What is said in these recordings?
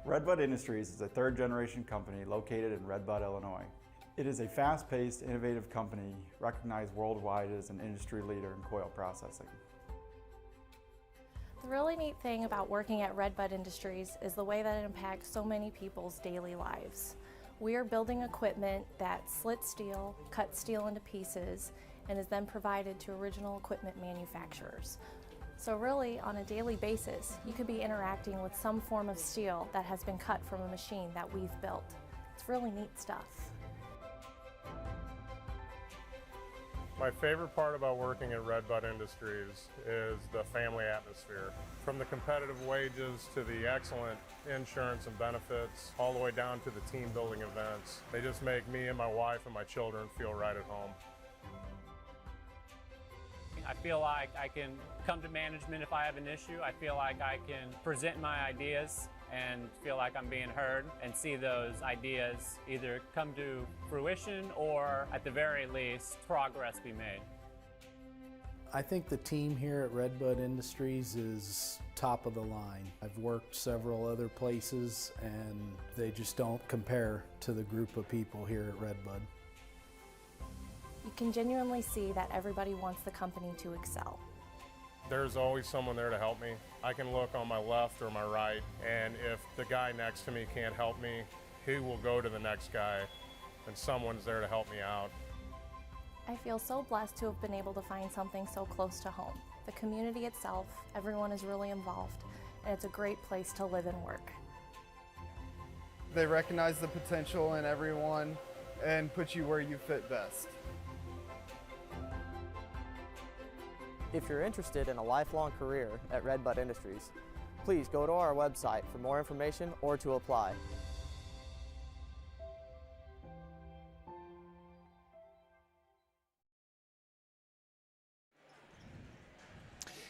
Redbud Industries is a third-generation company located in Redbud, Illinois. It is a fast-paced, innovative company recognized worldwide as an industry leader in coil processing. The really neat thing about working at Redbud Industries is the way that it impacts so many people's daily lives. We are building equipment that slits steel, cuts steel into pieces, and is then provided to original equipment manufacturers. So really, on a daily basis, you could be interacting with some form of steel that has been cut from a machine that we've built. It's really neat stuff. My favorite part about working at Redbud Industries is the family atmosphere. From the competitive wages to the excellent insurance and benefits, all the way down to the team building events. They just make me and my wife and my children feel right at home. I feel like I can come to management if I have an issue. I feel like I can present my ideas and feel like I'm being heard and see those ideas either come to fruition or at the very least progress be made. I think the team here at Redbud Industries is top of the line. I've worked several other places and they just don't compare to the group of people here at Redbud. You can genuinely see that everybody wants the company to excel. There's always someone there to help me. I can look on my left or my right, and if the guy next to me can't help me, he will go to the next guy, and someone's there to help me out. I feel so blessed to have been able to find something so close to home. The community itself, everyone is really involved, and it's a great place to live and work. They recognize the potential in everyone and put you where you fit best. If you're interested in a lifelong career at Redbud Industries, please go to our website for more information or to apply.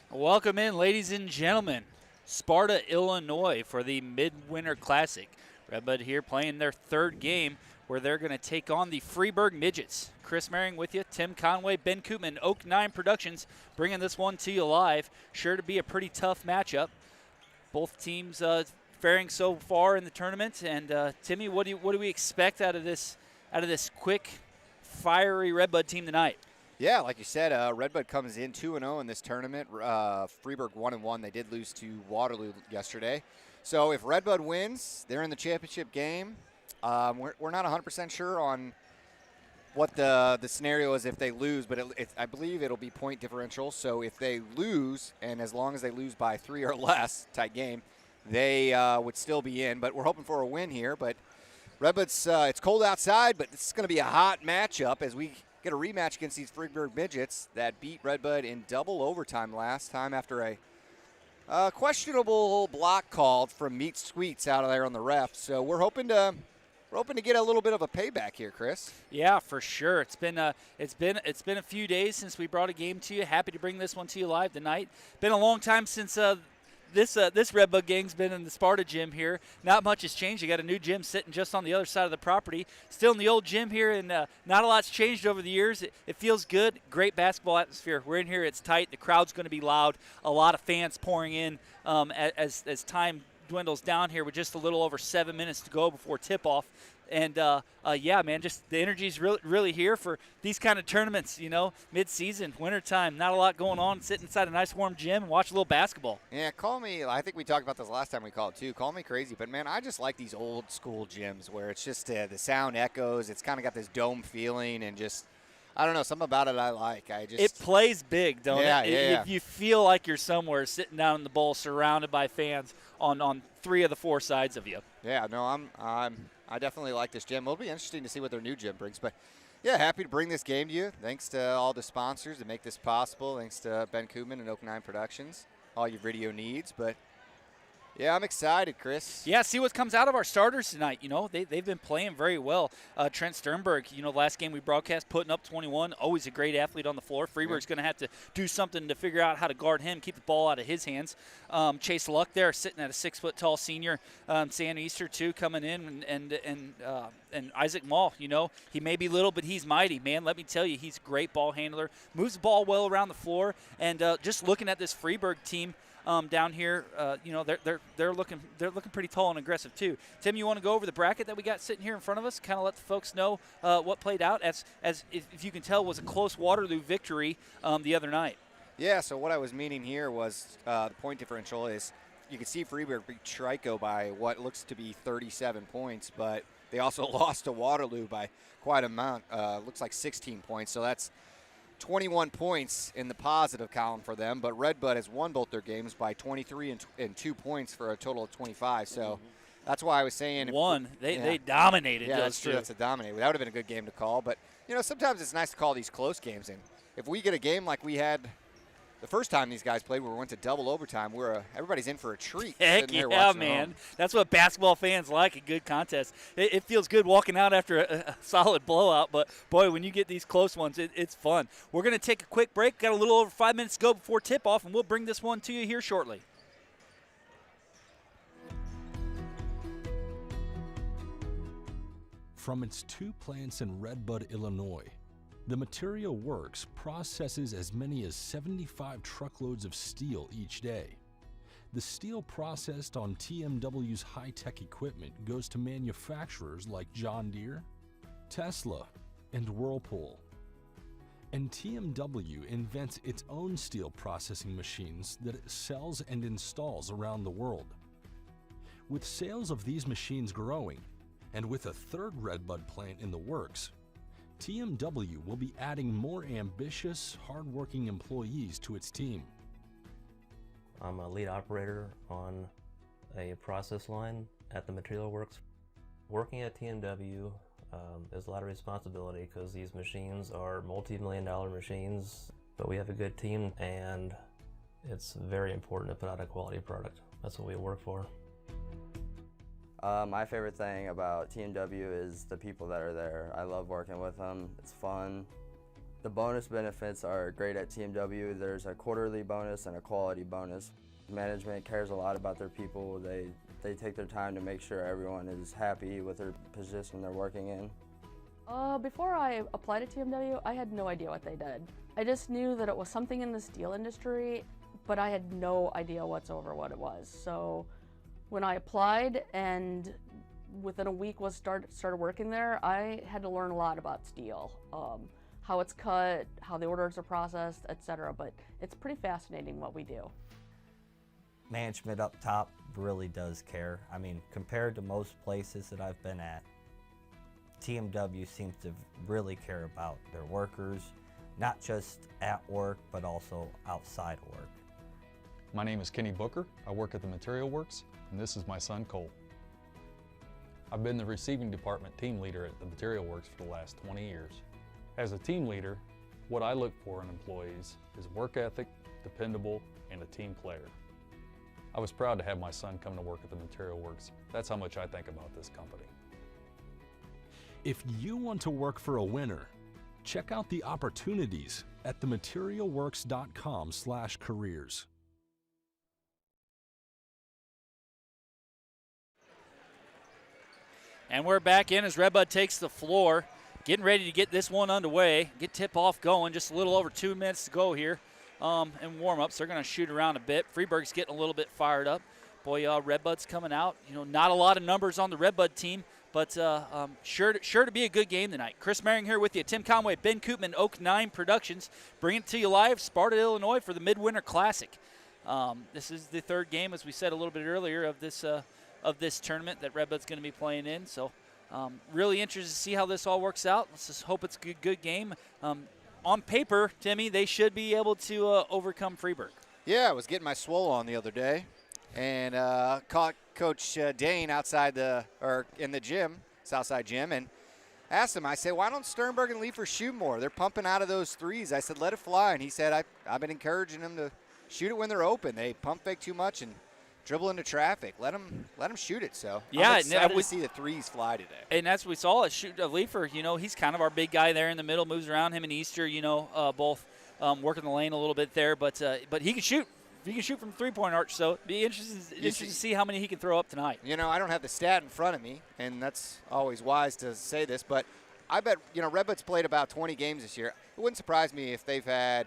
Welcome in, ladies and gentlemen. Sparta, Illinois for the Midwinter Classic. Redbud here playing their third game where they're going to take on the Freeburg Midgets. Chris Merring with you, Tim Conway, Ben Koopman, Oak 9 Productions bringing this one to you live. Sure to be a pretty tough matchup. Both teams faring so far in the tournament. And Timmy, what do we expect out of this quick, fiery Redbud team tonight? Yeah, like you said, Redbud comes in 2-0 in this tournament. Freeburg 1-1. They did lose to Waterloo yesterday. So if Redbud wins, they're in the championship game. We're not 100% sure on what the scenario is if they lose, but I believe it'll be point differential. So if they lose, and as long as they lose by 3 or less, tight game, they would still be in. But we're hoping for a win here. But Redbud's, it's cold outside, but it's going to be a hot matchup as we get a rematch against these Freeburg Midgets that beat Redbud in double overtime last time after a questionable block called from Meat Sweets out of there on the ref. So we're hoping to get a little bit of a payback here, Chris. Yeah, for sure. It's been a few days since we brought a game to you. Happy to bring this one to you live tonight. Been a long time since this Redbud gang's been in the Sparta gym here. Not much has changed. You got a new gym sitting just on the other side of the property. Still in the old gym here, and not a lot's changed over the years. It feels good. Great basketball atmosphere. We're in here. It's tight. The crowd's going to be loud. A lot of fans pouring in as time dwindles down here with just a little over 7 minutes to go before tip-off. And, yeah, man, just the energy's really here for these kind of tournaments, you know, mid-season, wintertime, not a lot going on, sitting inside a nice warm gym and watch a little basketball. Yeah, call me, I think we talked about this last time we called too, call me crazy, but, man, I just like these old school gyms where it's just the sound echoes, it's kind of got this dome feeling and just, I don't know, something about it I like. It plays big, don't it? Yeah. You feel like you're somewhere sitting down in the bowl surrounded by fans on 3 of the 4 sides of you. Yeah, no, I definitely like this gym. It'll be interesting to see what their new gym brings. But, yeah, happy to bring this game to you. Thanks to all the sponsors that make this possible. Thanks to Ben Koopman and Oak 9 Productions, all your video needs. But, yeah, I'm excited, Chris. Yeah, see what comes out of our starters tonight. You know, they've been playing very well. Trent Sternberg, you know, last game we broadcast, putting up 21, always a great athlete on the floor. Freeburg's going to have to do something to figure out how to guard him, keep the ball out of his hands. Chase Luck there, sitting at a 6-foot-tall senior. Sam Easter, too, coming in. And Isaac Mall, you know, he may be little, but he's mighty, man. Let me tell you, he's a great ball handler, moves the ball well around the floor. And just looking at this Freeburg team, down here. They're looking pretty tall and aggressive too. Tim, you want to go over the bracket that we got sitting here in front of us? Kind of let the folks know what played out. As if you can tell, was a close Waterloo victory the other night. Yeah. So what I was meaning here was the point differential is you can see Freeburg beat Trico by what looks to be 37 points, but they also lost to Waterloo by quite a amount. Looks like 16 points. So that's 21 points in the positive column for them, but Redbud has won both their games by 23 and 2 points for a total of 25. So that's why I was saying they dominated. Yeah, those that's true. two. That's a dominate. That would have been a good game to call. But sometimes it's nice to call these close games. And if we get a game like we had the first time these guys played, where we went to double overtime, everybody's in for a treat. Heck yeah, man. That's what basketball fans like, a good contest. It feels good walking out after a solid blowout, but, boy, when you get these close ones, it's fun. We're going to take a quick break. Got a little over 5 minutes to go before tip-off, and we'll bring this one to you here shortly. From its 2 plants in Redbud, Illinois, the Material Works processes as many as 75 truckloads of steel each day. The steel processed on TMW's high-tech equipment goes to manufacturers like John Deere, Tesla, and Whirlpool. And TMW invents its own steel processing machines that it sells and installs around the world. With sales of these machines growing, and with a 3rd Redbud plant in the works, TMW will be adding more ambitious, hard-working employees to its team. I'm a lead operator on a process line at the Material Works. Working at TMW is a lot of responsibility because these machines are multi-million-dollar machines, but we have a good team and it's very important to put out a quality product. That's what we work for. My favorite thing about TMW is the people that are there. I love working with them. It's fun. The bonus benefits are great at TMW. There's a quarterly bonus and a quality bonus. Management cares a lot about their people. They take their time to make sure everyone is happy with their position they're working in. Before I applied to TMW, I had no idea what they did. I just knew that it was something in the steel industry, but I had no idea whatsoever what it was. So when I applied and within a week started working there, I had to learn a lot about steel, how it's cut, how the orders are processed, etc. But it's pretty fascinating what we do. Management up top really does care. I mean, compared to most places that I've been at, TMW seems to really care about their workers, not just at work, but also outside of work. My name is Kenny Booker. I work at the Material Works, and this is my son, Cole. I've been the receiving department team leader at the Material Works for the last 20 years. As a team leader, what I look for in employees is work ethic, dependable, and a team player. I was proud to have my son come to work at the Material Works. That's how much I think about this company. If you want to work for a winner, check out the opportunities at thematerialworks.com/careers. And we're back in as Redbud takes the floor, getting ready to get this one underway, get tip-off going. Just a little over 2 minutes to go here in warm-ups. They're going to shoot around a bit. Freeburg's getting a little bit fired up. Boy, Redbud's coming out. Not a lot of numbers on the Redbud team, but sure to be a good game tonight. Chris Maring here with you. Tim Conway, Ben Koopman, Oak 9 Productions, bringing it to you live, Sparta, Illinois, for the Midwinter Classic. This is the 3rd game, as we said a little bit earlier, of this tournament that Redbud's going to be playing in. So really interested to see how this all works out. Let's just hope it's a good game. On paper, Timmy, they should be able to overcome Freeburg. Yeah, I was getting my swole on the other day, and caught Coach Dane in the gym, Southside Gym, and asked him, I said, why don't Sternberg and Leifer shoot more? They're pumping out of those threes. I said, let it fly. And he said, I've been encouraging them to shoot it when they're open. They pump fake too much and dribble into traffic. Let them shoot it. So yeah, I'm excited to see the threes fly today. And as we saw at Leifer, he's kind of our big guy there in the middle, moves around. Him and Easter, both working the lane a little bit there, but he can shoot. He can shoot from three-point arch, so be interested to see how many he can throw up tonight. I don't have the stat in front of me, and that's always wise to say this, but I bet, Redbud's played about 20 games this year. It wouldn't surprise me if they've had,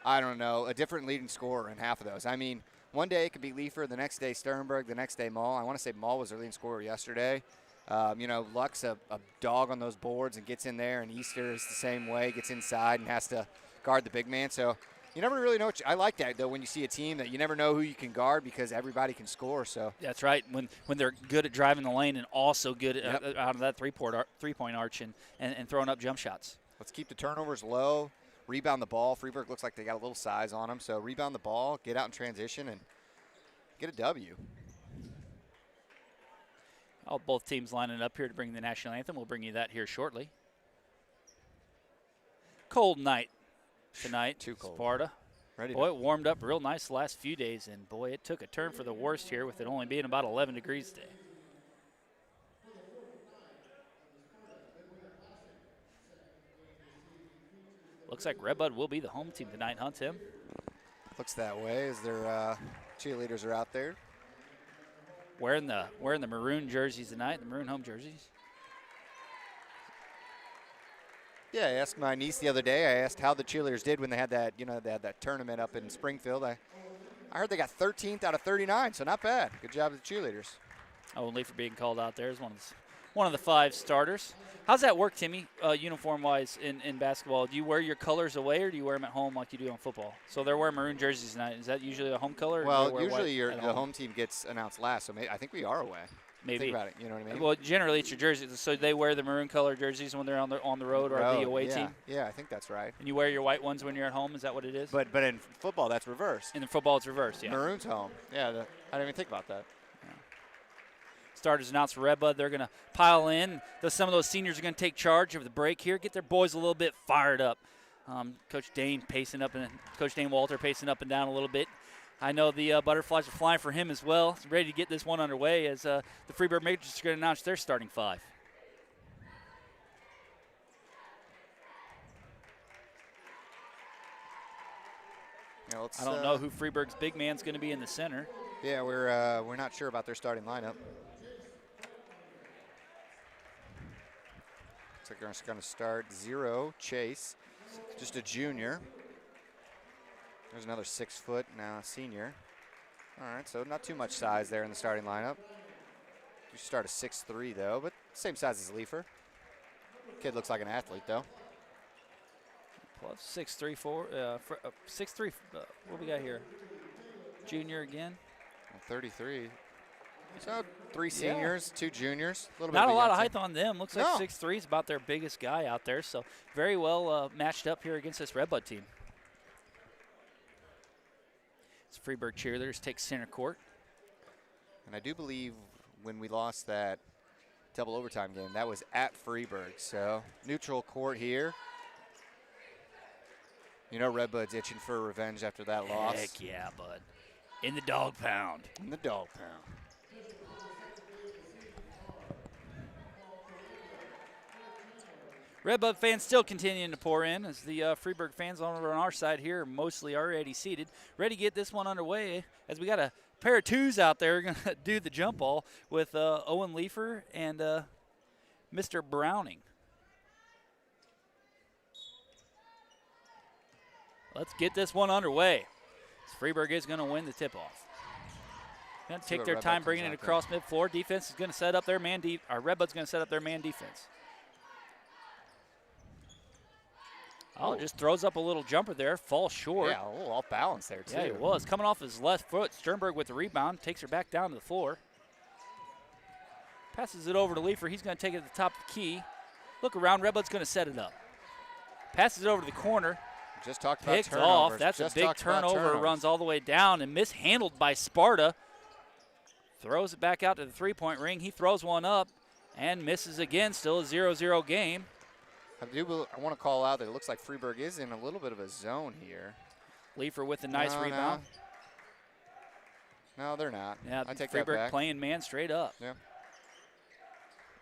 I don't know, a different leading scorer in half of those. I mean, one day it could be Leifer, the next day Sternberg, the next day Mall. I want to say Mall was their leading scorer yesterday. Luck's a dog on those boards and gets in there, and Easter is the same way, gets inside and has to guard the big man. So you never really know. I like that, though, when you see a team that you never know who you can guard because everybody can score. So that's right. When they're good at driving the lane and also good at, out of that three-point arch and throwing up jump shots. Let's keep the turnovers low, rebound the ball. Freeburg looks like they got a little size on them. So rebound the ball, get out in transition, and get a W. Both teams lining up here to bring the national anthem. We'll bring you that here shortly. Cold night tonight. Too cold. Sparta. Ready. Boy, it warmed up real nice the last few days, and boy, it took a turn for the worst here with it only being about 11 degrees today. Looks like Redbud will be the home team tonight, huh, Tim? Looks that way as their cheerleaders are out there. Wearing the maroon jerseys tonight, the maroon home jerseys. Yeah, I asked my niece the other day. I asked how the cheerleaders did when they had that, they had that tournament up in Springfield. I heard they got 13th out of 39, so not bad. Good job of the cheerleaders. Only for being called out there as one of the 5 starters. How's that work, Timmy, uniform-wise in basketball? Do you wear your colors away, or do you wear them at home like you do on football? So they're wearing maroon jerseys tonight. Is that usually a home color? Well, usually the home team gets announced last, so I think we are away. Maybe. Think about it, you know what I mean? Well, generally it's your jerseys. So they wear the maroon color jerseys when they're on the road or the away team? Yeah, I think that's right. And you wear your white ones when you're at home? Is that what it is? But in football, that's reversed. In football, it's reversed, yeah. Maroon's home. Yeah, I didn't even think about that. Starters announced for Redbud. They're going to pile in. Some of those seniors are going to take charge of the break here, get their boys a little bit fired up. Coach Dane Walter pacing up and down a little bit. I know the butterflies are flying for him as well. He's ready to get this one underway as the Freeburg Midgets are going to announce their starting 5. Yeah, I don't know who Freeburg's big man's going to be in the center. Yeah, we're not sure about their starting lineup. Looks like they're going to start 0, Chase, just a junior. There's another 6-foot now, senior. All right, so not too much size there in the starting lineup. You start a 6'3", though, but same size as Leifer. Kid looks like an athlete, though. Plus 6'3", 6'3". What we got here? Junior again. 33. So 3 seniors, 2 juniors. Not a lot of height on them. Looks like 6'3" is about their biggest guy out there. So very well matched up here against this Redbud team. It's Freeburg cheerleaders take center court. And I do believe when we lost that double overtime game, that was at Freeburg. So neutral court here. You know Redbud's itching for revenge after that loss. Heck yeah, bud. In the dog pound. In the dog pound. Redbud fans still continuing to pour in as the Freeburg fans on our side here are mostly already seated. Ready to get this one underway as we got a pair of 2s out there going to do the jump ball with Owen Leifer and Mr. Browning. Let's get this one underway. Freeburg is going to win the tip-off. Going to take their time bringing it across mid-floor. Defense is going to set up their man. Redbud's going to set up their man defense. Oh, just throws up a little jumper there, falls short. Yeah, a little off balance there, too. Yeah, he was. Coming off his left foot, Sternberg with the rebound, takes her back down to the floor. Passes it over to Leifer. He's going to take it to the top of the key. Look around, Redbud's going to set it up. Passes it over to the corner. Just talked about Picked turnovers. off. That's a big turnover. Runs all the way down and mishandled by Sparta. Throws it back out to the three-point ring. He throws one up and misses again. Still a 0-0 game. I want to call out that it looks like Freeburg is in a little bit of a zone here. Leifer with a nice rebound. No, they're not. Yeah, I take Freeburg that back. playing man straight up. Yeah.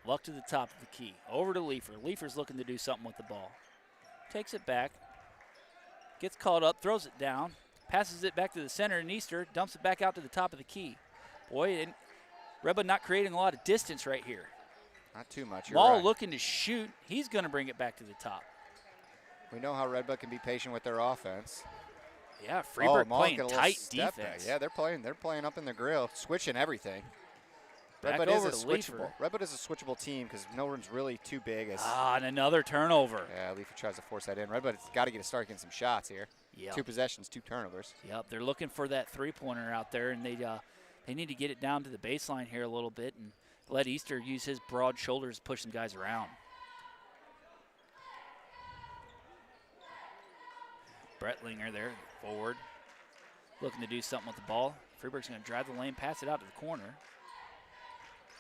Luck to the top of the key. Over to Leifer. Leifer's looking to do something with the ball. Takes it back. Gets caught up, throws it down, passes it back to the center, and Easter dumps it back out to the top of the key. Boy, and Redbud not creating a lot of distance right here. Not too much. Wall looking to shoot. He's going to bring it back to the top. We know how Redbud can be patient with their offense. Yeah, Freeburg Maul playing got a little tight step back. defense. Yeah, they're playing up in the grill, switching everything. Back Redbud over is a to switchable. Leifer. Redbud is a switchable team because no one's really too big. And another turnover. Yeah, Leifer tries to force that in. Redbud's got to get a start getting some shots here. Yep. 2 possessions, 2 turnovers. Yep, they're looking for that three-pointer out there, and they need to get it down to the baseline here a little bit and let Easter use his broad shoulders to push some guys around. Brett Linger there, forward, looking to do something with the ball. Freeburg's going to drive the lane, pass it out to the corner.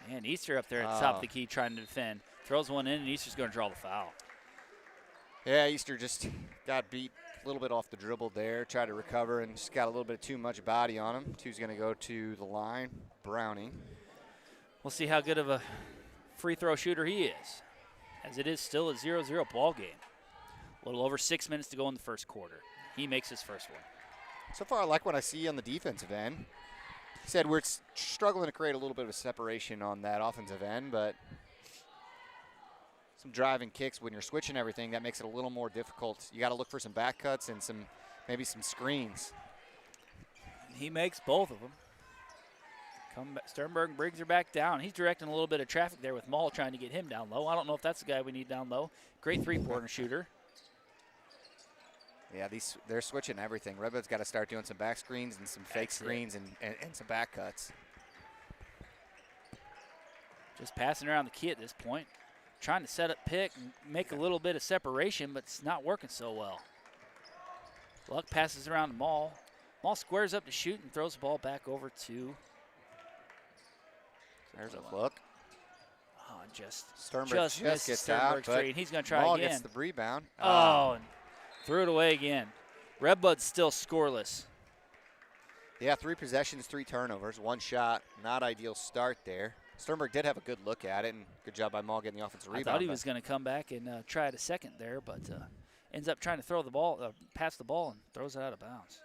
And Easter up there at the top of the key trying to defend. Throws one in, and Easter's going to draw the foul. Yeah, Easter just got beat a little bit off the dribble there, tried to recover, and just got a little bit too much body on him. 2's going to go to the line, Browning. We'll see how good of a free throw shooter he is, as it is still a 0-0 ball game. A little over 6 minutes to go in the first quarter. He makes his first one. So far, I like what I see on the defensive end. Said we're struggling to create a little bit of a separation on that offensive end, but some driving kicks when you're switching everything, that makes it a little more difficult. You got to look for some back cuts and maybe some screens. He makes both of them. Sternberg brings her back down. He's directing a little bit of traffic there with Maul trying to get him down low. I don't know if that's the guy we need down low. Great three-pointer shooter. Yeah, they're switching everything. Redbud's got to start doing some back screens and some fake screens and some back cuts. Just passing around the key at this point. Trying to set up pick and make a little bit of separation, but it's not working so well. Luck passes around to Maul. Maul squares up to shoot and throws the ball back over to... There's a look. Oh, Sternberg just gets Sternberg's out, but three, and he's going to try Maul again. gets the rebound. And threw it away again. Redbud's still scoreless. Yeah, 3 possessions, 3 turnovers, 1 shot. Not ideal start there. Sternberg did have a good look at it, and good job by Maul getting the offensive rebound. I thought he was going to come back and try it a second there, but ends up trying to throw the ball, pass the ball, and throws it out of bounds.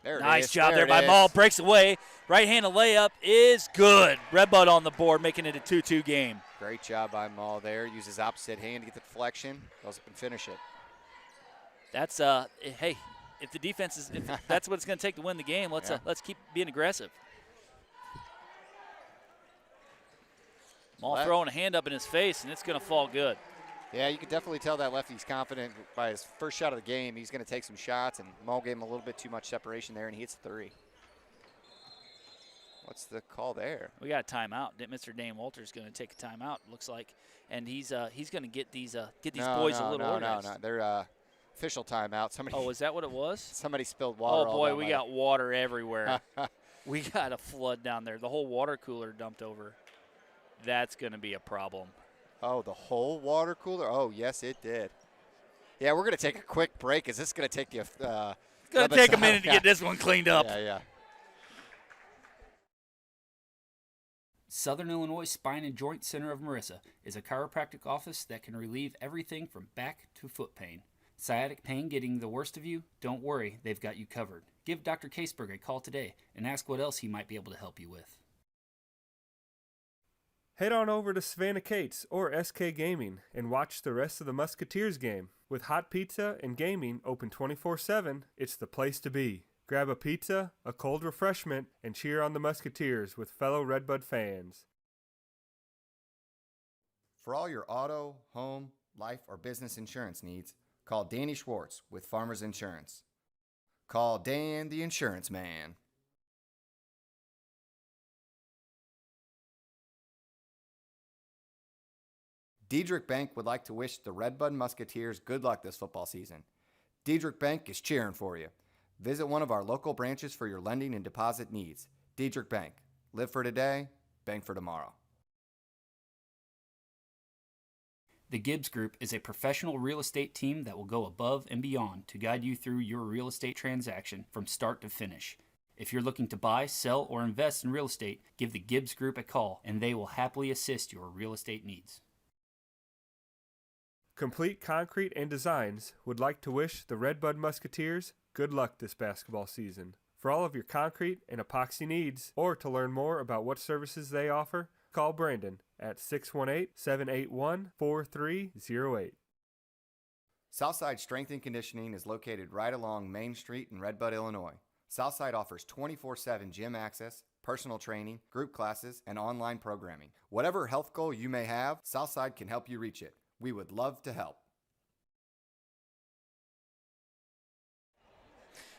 There it is. Nice job there it by is. Maul. Breaks away. Right-handed layup is good. Redbud on the board, making it a 2-2 game. Great job by Maul there. Uses opposite hand to get the deflection. Goes up and finish it. That's hey, if the defense is, if that's what it's going to take to win the game, let's keep being aggressive. Maul throwing a hand up in his face, and it's going to fall good. Yeah, you can definitely tell that lefty's confident by his first shot of the game. He's going to take some shots, and Maul gave him a little bit too much separation there, and he hits 3. What's the call there? We got a timeout. Mr. Dane Walters going to take a timeout, looks like, and he's going to get these boys a little organized. No, they're official timeout. Somebody. Oh, is that what it was? Somebody spilled water. Oh boy, we got water everywhere. We got a flood down there. The whole water cooler dumped over. That's going to be a problem. Oh, the whole water cooler? Oh, yes, it did. Yeah, we're going to take a quick break. Is this going to take you? It's going to take a minute to get this one cleaned up. Yeah. Southern Illinois Spine and Joint Center of Marissa is a chiropractic office that can relieve everything from back to foot pain. Sciatic pain getting the worst of you? Don't worry, they've got you covered. Give Dr. Caseberg a call today and ask what else he might be able to help you with. Head on over to Savannah Cates or SK Gaming and watch the rest of the Musketeers game. With hot pizza and gaming open 24/7, it's the place to be. Grab a pizza, a cold refreshment, and cheer on the Musketeers with fellow Redbud fans. For all your auto, home, life, or business insurance needs, call Danny Schwartz with Farmers Insurance. Call Dan the Insurance Man. Diedrich Bank would like to wish the Redbud Musketeers good luck this football season. Diedrich Bank is cheering for you. Visit one of our local branches for your lending and deposit needs. Diedrich Bank. Live for today, bank for tomorrow. The Gibbs Group is a professional real estate team that will go above and beyond to guide you through your real estate transaction from start to finish. If you're looking to buy, sell, or invest in real estate, give the Gibbs Group a call and they will happily assist your real estate needs. Complete Concrete and Designs would like to wish the Redbud Musketeers good luck this basketball season. For all of your concrete and epoxy needs, or to learn more about what services they offer, call Brandon at 618-781-4308. Southside Strength and Conditioning is located right along Main Street in Redbud, Illinois. Southside offers 24/7 gym access, personal training, group classes, and online programming. Whatever health goal you may have, Southside can help you reach it. We would love to help.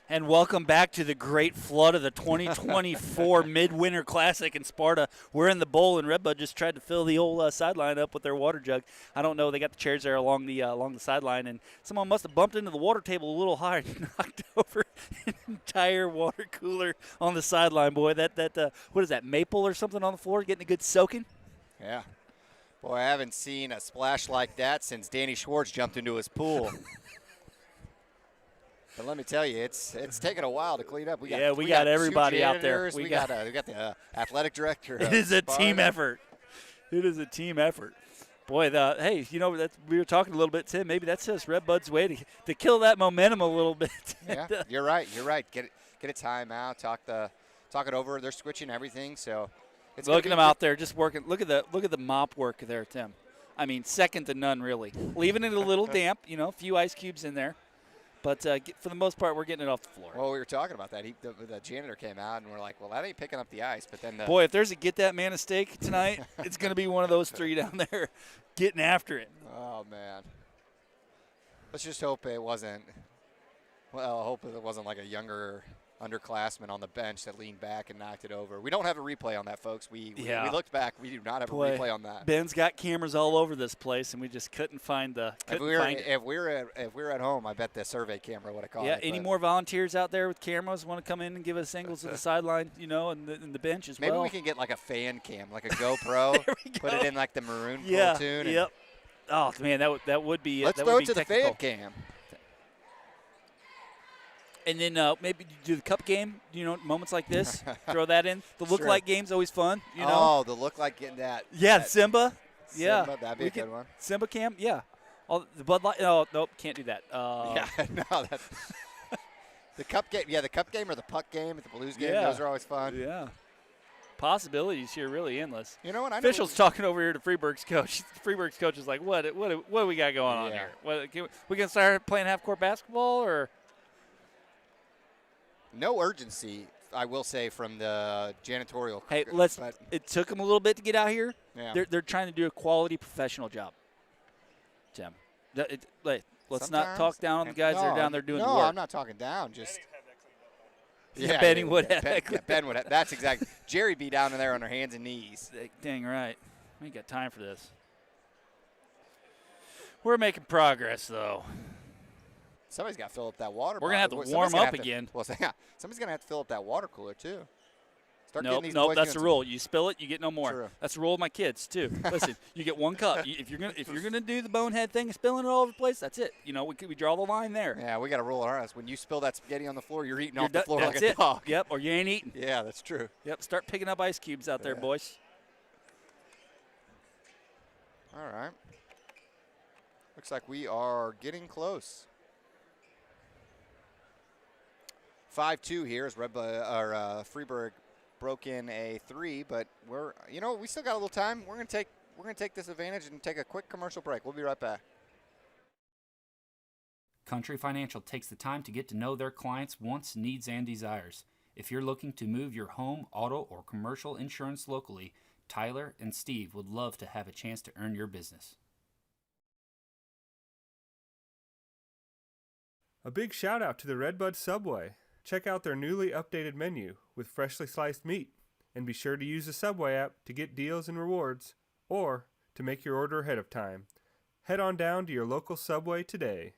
And welcome back to the great flood of the 2024 Midwinter Classic in Sparta. We're in the bowl, and Redbud just tried to fill the old sideline up with their water jug. I don't know. They got the chairs there along the sideline, and someone must have bumped into the water table a little hard and knocked over an entire water cooler on the sideline. Boy, that what is that, maple or something on the floor, getting a good soaking? Yeah. Boy, I haven't seen a splash like that since Danny Schwartz jumped into his pool. But let me tell you, it's taken a while to clean up. We got everybody out there. We got the athletic director. It is a team effort. It is a team effort. Boy, hey, we were talking a little bit, Tim. Maybe that's just Redbud's way to kill that momentum a little bit. Yeah, you're right. Get a timeout. Talk it over. They're switching everything, so it's look at them out there just working. Look at the mop work there, Tim. I mean, second to none, really. Leaving it a little damp. A few ice cubes in there. But for the most part, we're getting it off the floor. Well, we were talking about that. The janitor came out, and we're like, well, that ain't picking up the ice. But then boy, if there's a get that man a steak tonight, it's going to be one of those three down there getting after it. Oh, man. Let's just hope it wasn't – well, I hope it wasn't like a younger underclassman on the bench that leaned back and knocked it over. We don't have a replay on that, folks. We looked back. We do not have a replay on that. Ben's got cameras all over this place, and we just couldn't find the – If we were at home, I bet the survey camera would have caught it. Yeah, any more volunteers out there with cameras want to come in and give us angles of the sideline, and the bench as well? Maybe we can get like a fan cam, like a GoPro, put it in like the maroon platoon. Yep. Oh, man, that would be Let's throw it to technical. The fan cam. And then maybe do the cup game, moments like this, throw that in. The look-like game's always fun, Oh, the look-like getting that. Yeah, Simba. Yeah. Simba, that'd be a good one. Simba cam, yeah. The Bud Light, nope, can't do that. That's the cup game. Yeah, the cup game or the puck game at the Blues game. Those are always fun. Yeah. Possibilities here really endless. You know what? Officials talking over here to Freeburg's coach. Freeburg's coach is like, what do we got going on here? We can start playing half-court basketball or – no urgency, I will say, from the janitorial. Hey, it took them a little bit to get out here. Yeah. They're trying to do a quality professional job, Tim. Let's not talk down on the guys that are down there doing the work. No, I'm not talking down. Just Benny would have. Ben would have. That's exactly. Jerry be down in there on their hands and knees. Dang right. We ain't got time for this. We're making progress, though. Somebody's got to fill up that water. We're going to have to warm up again. Well, somebody's going to have to fill up that water cooler, too. Nope, that's the rule. You spill it, you get no more. True. That's the rule with my kids, too. Listen, you get one cup. If you're gonna do the bonehead thing of spilling it all over the place, that's it. We draw the line there. Yeah, we got to rule it ours. When you spill that spaghetti on the floor, you're eating off the floor like a dog. Yep, or you ain't eating. Yeah, that's true. Yep, start picking up ice cubes out there, boys. All right. Looks like we are getting close. 5-2 here as Freeburg broke in a 3, but we still got a little time. We're gonna take this advantage and take a quick commercial break. We'll be right back. Country Financial takes the time to get to know their clients' wants, needs, and desires. If you're looking to move your home, auto, or commercial insurance locally, Tyler and Steve would love to have a chance to earn your business. A big shout out to the Redbud Subway. Check out their newly updated menu with freshly sliced meat, and be sure to use the Subway app to get deals and rewards, or to make your order ahead of time. Head on down to your local Subway today.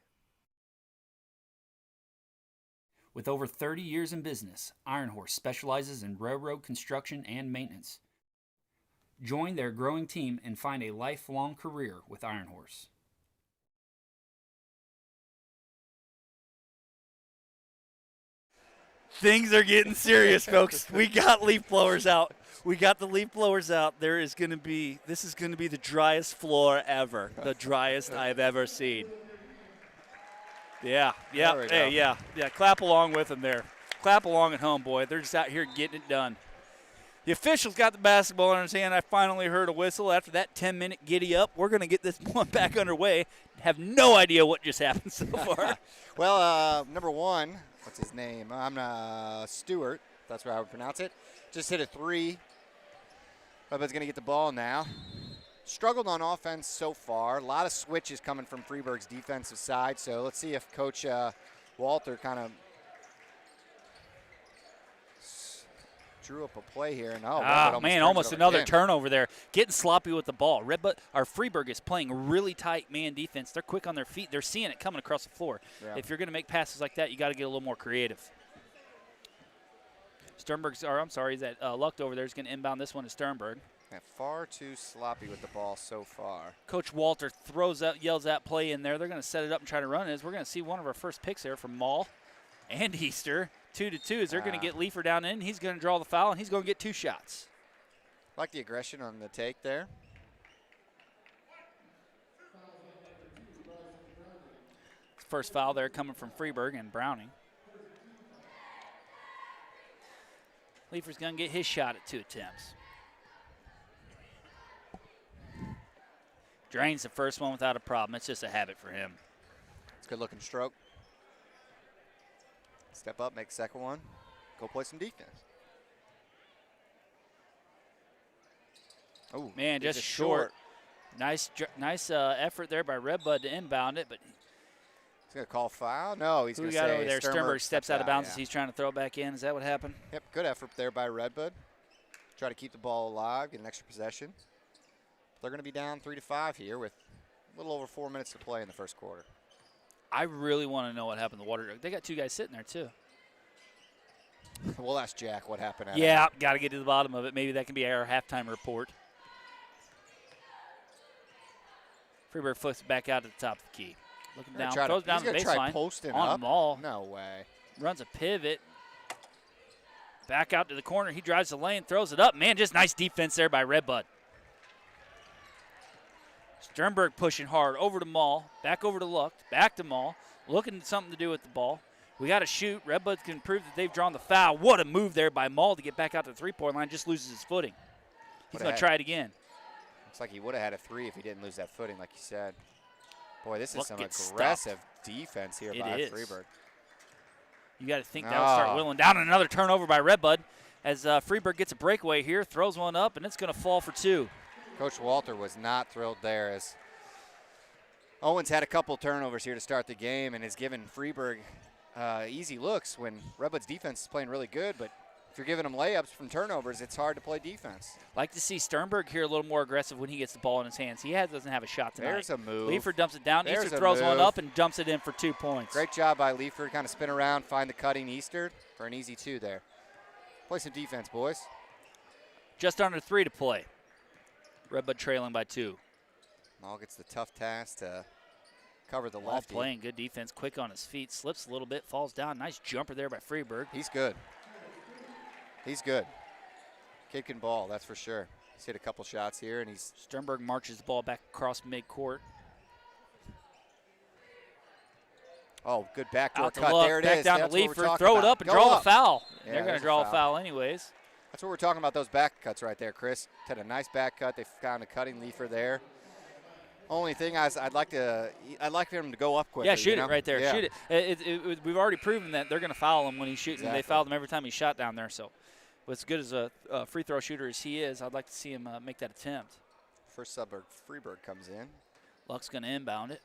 With over 30 years in business, Iron Horse specializes in railroad construction and maintenance. Join their growing team and find a lifelong career with Iron Horse. Things are getting serious, folks. We got leaf blowers out. We got the leaf blowers out. This is going to be the driest floor ever. The driest I've ever seen. Yeah. Hey, yeah. Clap along with them there. Clap along at home, boy. They're just out here getting it done. The official's got the basketball in his hand. I finally heard a whistle after that 10-minute giddy up. We're going to get this one back underway. Have no idea what just happened so far. Well, number one, what's his name? Stewart. That's how I would pronounce it. Just hit a three. Redbud's going to get the ball now. Struggled on offense so far. A lot of switches coming from Freeburg's defensive side. So let's see if Coach Walter kind of drew up a play here. And almost another turnover there. Getting sloppy with the ball. Freeburg is playing really tight man defense. They're quick on their feet. They're seeing it coming across the floor. Yeah. If you're going to make passes like that, you got to get a little more creative. Lucht over there is going to inbound this one to Sternberg. Yeah, far too sloppy with the ball so far. Coach Walter yells that play in there. They're going to set it up and try to run it. We're going to see one of our first picks there from Mall and Easter. 2-2 as they're going to get Leifer down in. He's going to draw the foul, and he's going to get 2 shots. Like the aggression on the take there. First foul there coming from Freeburg and Browning. Leifer's going to get his shot at 2 attempts. Drains the first one without a problem. It's just a habit for him. It's a good-looking stroke. Step up, make the second one. Go play some defense. Oh, man, just short. Nice effort there by Redbud to inbound it, but he's going to call foul. No, he's going to say over there. Sternberg steps out of bounds as he's trying to throw it back in. Is that what happened? Yep, good effort there by Redbud. Try to keep the ball alive, get an extra possession. They're going to be down 3-5 here with a little over 4 minutes to play in the first quarter. I really want to know what happened to Water Jug. They got 2 guys sitting there, too. We'll ask Jack what happened. Yeah, got to get to the bottom of it. Maybe that can be our halftime report. Freeburg flips it back out to the top of the key. Looking down, throws down the baseline. On the ball. No way. Runs a pivot. Back out to the corner. He drives the lane, throws it up. Man, just nice defense there by Redbud. Sternberg pushing hard over to Mall, back over to Lucht, back to Mall, looking at something to do with the ball. We got to shoot. Redbud can prove that they've drawn the foul. What a move there by Mall to get back out to the three-point line. Just loses his footing. He's going to try it again. Looks like he would have had a 3 if he didn't lose that footing, like you said. Boy, this is some aggressive defense here by Freeburg. You got to think that would start whittling down. Another turnover by Redbud as Freeburg gets a breakaway here, throws one up, and it's going to fall for 2. Coach Walter was not thrilled there as Owens had a couple turnovers here to start the game and has given Freeburg easy looks when Redbud's defense is playing really good, but if you're giving them layups from turnovers, it's hard to play defense. Like to see Sternberg here a little more aggressive when he gets the ball in his hands. He doesn't have a shot tonight. There's a move. Leifer dumps it down. Easter throws one up and dumps it in for 2 points. Great job by Leifer. Kind of spin around, find the cutting Easter for an easy 2 there. Play some defense, boys. Just under 3 to play. Redbud trailing by 2. Mall gets the tough task to cover the lefty. Playing good defense, quick on his feet, slips a little bit, falls down. Nice jumper there by Freeburg. He's good. He's good. Kid can ball, that's for sure. He's hit a couple shots here, and he's... Sternberg marches the ball back across midcourt. Oh, good backdoor cut. Luck, there it back is. Down That's to what we're Leifer, throw it up and draw the foul. Yeah, they're going to draw a foul anyways. That's what we're talking about, those back cuts right there, Chris. Had a nice back cut. They found a cutting Leifer there. Only thing is, I'd like him to go up quickly. Yeah, shoot it right there. Yeah. Shoot it. We've already proven that they're going to foul him when he's shooting. Exactly. They fouled him every time he shot down there. So, as good as a free throw shooter as he is, I'd like to see him make that attempt. First Freeburg comes in. Luck's going to inbound it.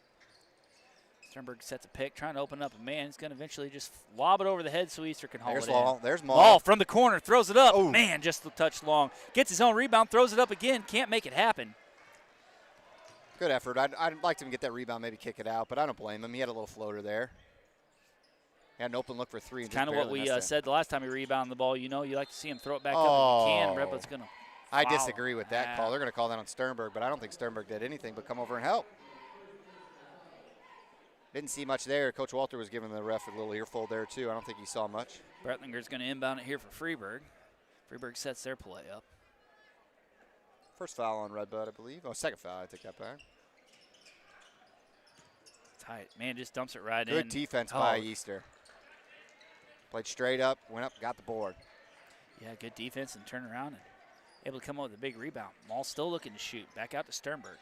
Sternberg sets a pick, trying to open up a man. He's going to eventually just lob it over the head so Easter can haul it in. There's Maul. Maul from the corner, throws it up. Ooh. Man, just a touch long. Gets his own rebound, throws it up again. Can't make it happen. Good effort. I'd like him to get that rebound, maybe kick it out, but I don't blame him. He had a little floater there. He had an open look for 3. It's kind of what we said the last time he rebounded the ball. You know, you like to see him throw it back up if he can. Redbud's going to I disagree with that call. They're going to call that on Sternberg, but I don't think Sternberg did anything but come over and help. Didn't see much there. Coach Walter was giving the ref a little earful there, too. I don't think he saw much. Bretlinger's going to inbound it here for Freeburg. Freeburg sets their play up. First foul on Redbud, I believe. Oh, second foul. I take that back. Tight. Man, just dumps it right in. Good defense by Easter. Played straight up, went up, got the board. Yeah, good defense and turn around and able to come up with a big rebound. Maul still looking to shoot. Back out to Sternberg.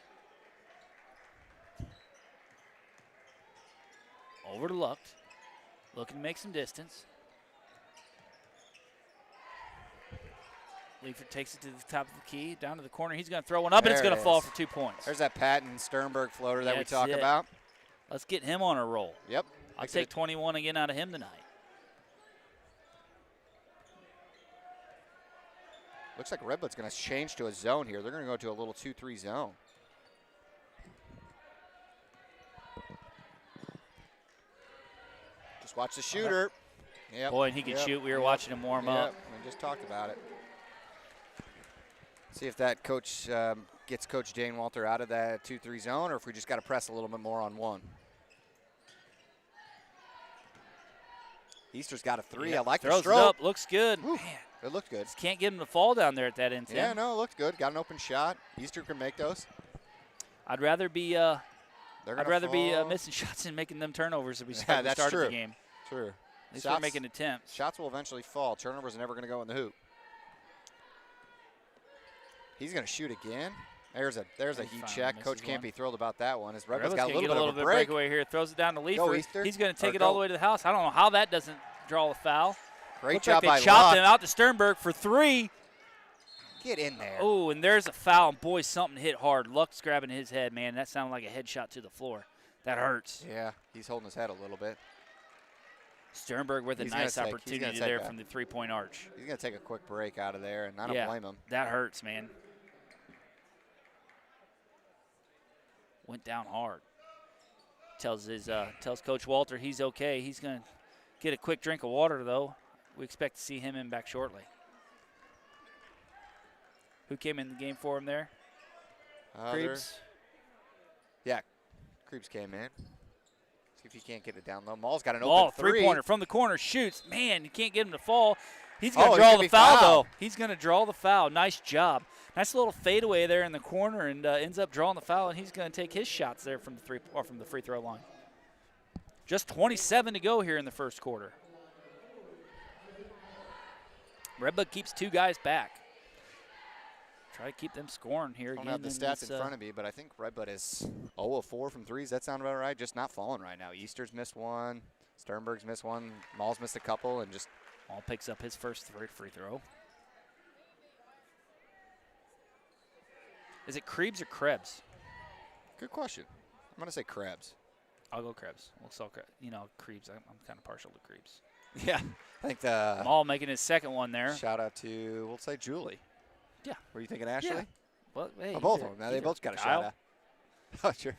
Over to Lucht. Looking to make some distance. Leaford takes it to the top of the key, down to the corner. He's going to throw one up, and it's going to fall for 2 points. There's that Patton Sternberg floater that we That's talk it. about. Let's get him on a roll. Yep. I'll take 21 again out of him tonight. Looks like Redbud's going to change to a zone here. They're going to go to a little 2-3 zone. Just watch the shooter. Yep. Boy, and he can shoot. We were watching him warm up. We just talked about it. See if that coach gets Coach Dane Walter out of that 2-3 zone, or if we just got to press a little bit more on one. Easter's got a three. I like the stroke. stroke. Throws it up. Looks good. Whew, Man, it looked good. just can't get him to fall down there at that end. Yeah, no, it looked good. Got an open shot. Easter can make those. I'd rather be missing shots and making them turnovers if we started the game. True. At least we're making attempts. Shots will eventually fall. Turnovers are never going to go in the hoop. He's going to shoot again. There's a heat check. Coach can't be thrilled about that one. As Redbud's got a little bit of a break. Breakaway here. Throws it down to Leaford. Go Easter. He's going to take it all the way to the house. I don't know how that doesn't draw a foul. Great job like by they chopped Luck. him out to Sternberg for 3. Get in there. Oh, and there's a foul. And boy, something hit hard. Luck's grabbing his head, man. That sounded like a headshot to the floor. That hurts. Yeah, he's holding his head a little bit. Sternberg with a nice opportunity there from the three-point arch. He's going to take a quick break out of there, and I don't blame him. That hurts, man. Went down hard. Tells Coach Walter he's okay. He's going to get a quick drink of water, though. We expect to see him in back shortly. Who came in the game for him there? Creeps? Yeah, Creeps came in. See if he can't get it down low. Maul's got an Ball, open three. three-pointer from the corner, shoots. Man, you can't get him to fall. He's going to draw the foul, though. He's going to draw the foul. Nice job. Nice little fadeaway there in the corner, and ends up drawing the foul, and he's going to take his shots there from the free throw line. Just 27 to go here in the first quarter. Redbud keeps 2 guys back. Try to keep them scoring here. I don't have the stats in front of me, but I think Redbud is 0 of 4 from threes. That sound about right? Just not falling right now. Easter's missed 1. Sternberg's missed 1. Maul's missed a couple, and just Maul picks up his first free throw. Is it Krebs or Krebs? Good question. I'm going to say Krebs. I'll go Krebs. We'll sell Krebs. I'm kind of partial to Krebs. Yeah. I think the Maul making his second one there. Shout out to, we'll say Julie. Yeah. Were you thinking Ashley? Yeah. Well, hey, both of them. Now they both got a shout out. Oh, sure.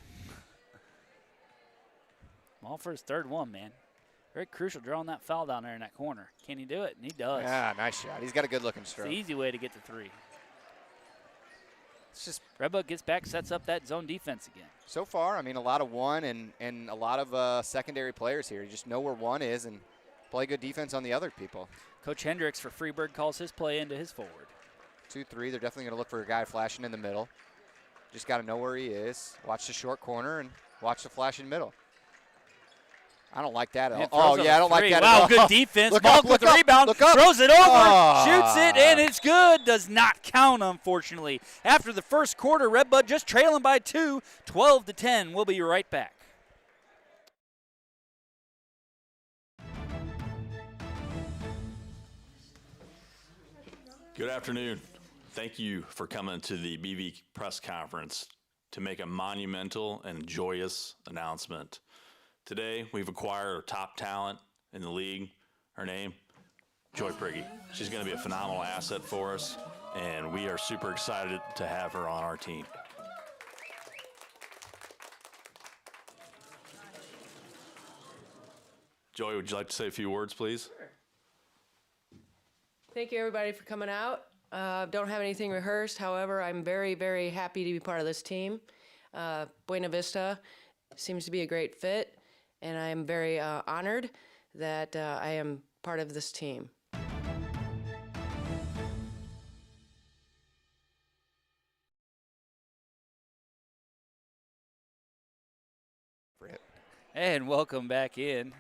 Maul for his third one, man. Very crucial drawing that foul down there in that corner. Can he do it? And he does. Yeah, nice shot. He's got a good-looking stroke. It's the easy way to get to 3. It's just Redbud gets back, sets up that zone defense again. So far, I mean, a lot of one and a lot of secondary players here. You just know where one is and play good defense on the other people. Coach Hendricks for Freeburg calls his play into his forward. 2-3, they're definitely going to look for a guy flashing in the middle. Just got to know where he is. Watch the short corner and watch the flash in middle. I don't like that at all. Oh, yeah, I don't like that at all. Wow, good defense. Maul with the rebound, throws it over, shoots it, and it's good. Does not count, unfortunately. After the first quarter, Redbud just trailing by 2, 12-10. We'll be right back. Good afternoon. Thank you for coming to the BV press conference to make a monumental and joyous announcement. Today, we've acquired our top talent in the league. Her name, Joy Pregame. She's going to be a phenomenal asset for us, and we are super excited to have her on our team. Joy, would you like to say a few words, please? Sure. Thank you, everybody, for coming out. Don't have anything rehearsed. However, I'm very, very happy to be part of this team. Buena Vista seems to be a great fit, and I am very honored that I am part of this team. And welcome back in.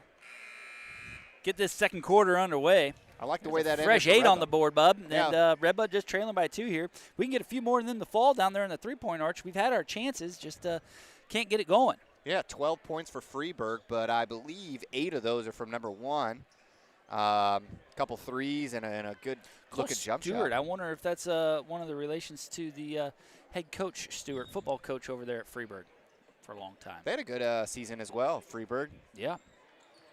Get this second quarter underway. I like the way that fresh ended for 8 on Redbud. the board, bub. Yeah. And Redbud just trailing by 2 here. We can get a few more than the fall down there in the three-point arch. We've had our chances, just can't get it going. Yeah, 12 points for Freeburg, but I believe 8 of those are from number 1. Couple threes and a good looking jump Stewart, shot. I wonder if that's one of the relations to the head coach, Stewart, football coach over there at Freeburg for a long time. They had a good season as well, Freeburg. Yeah.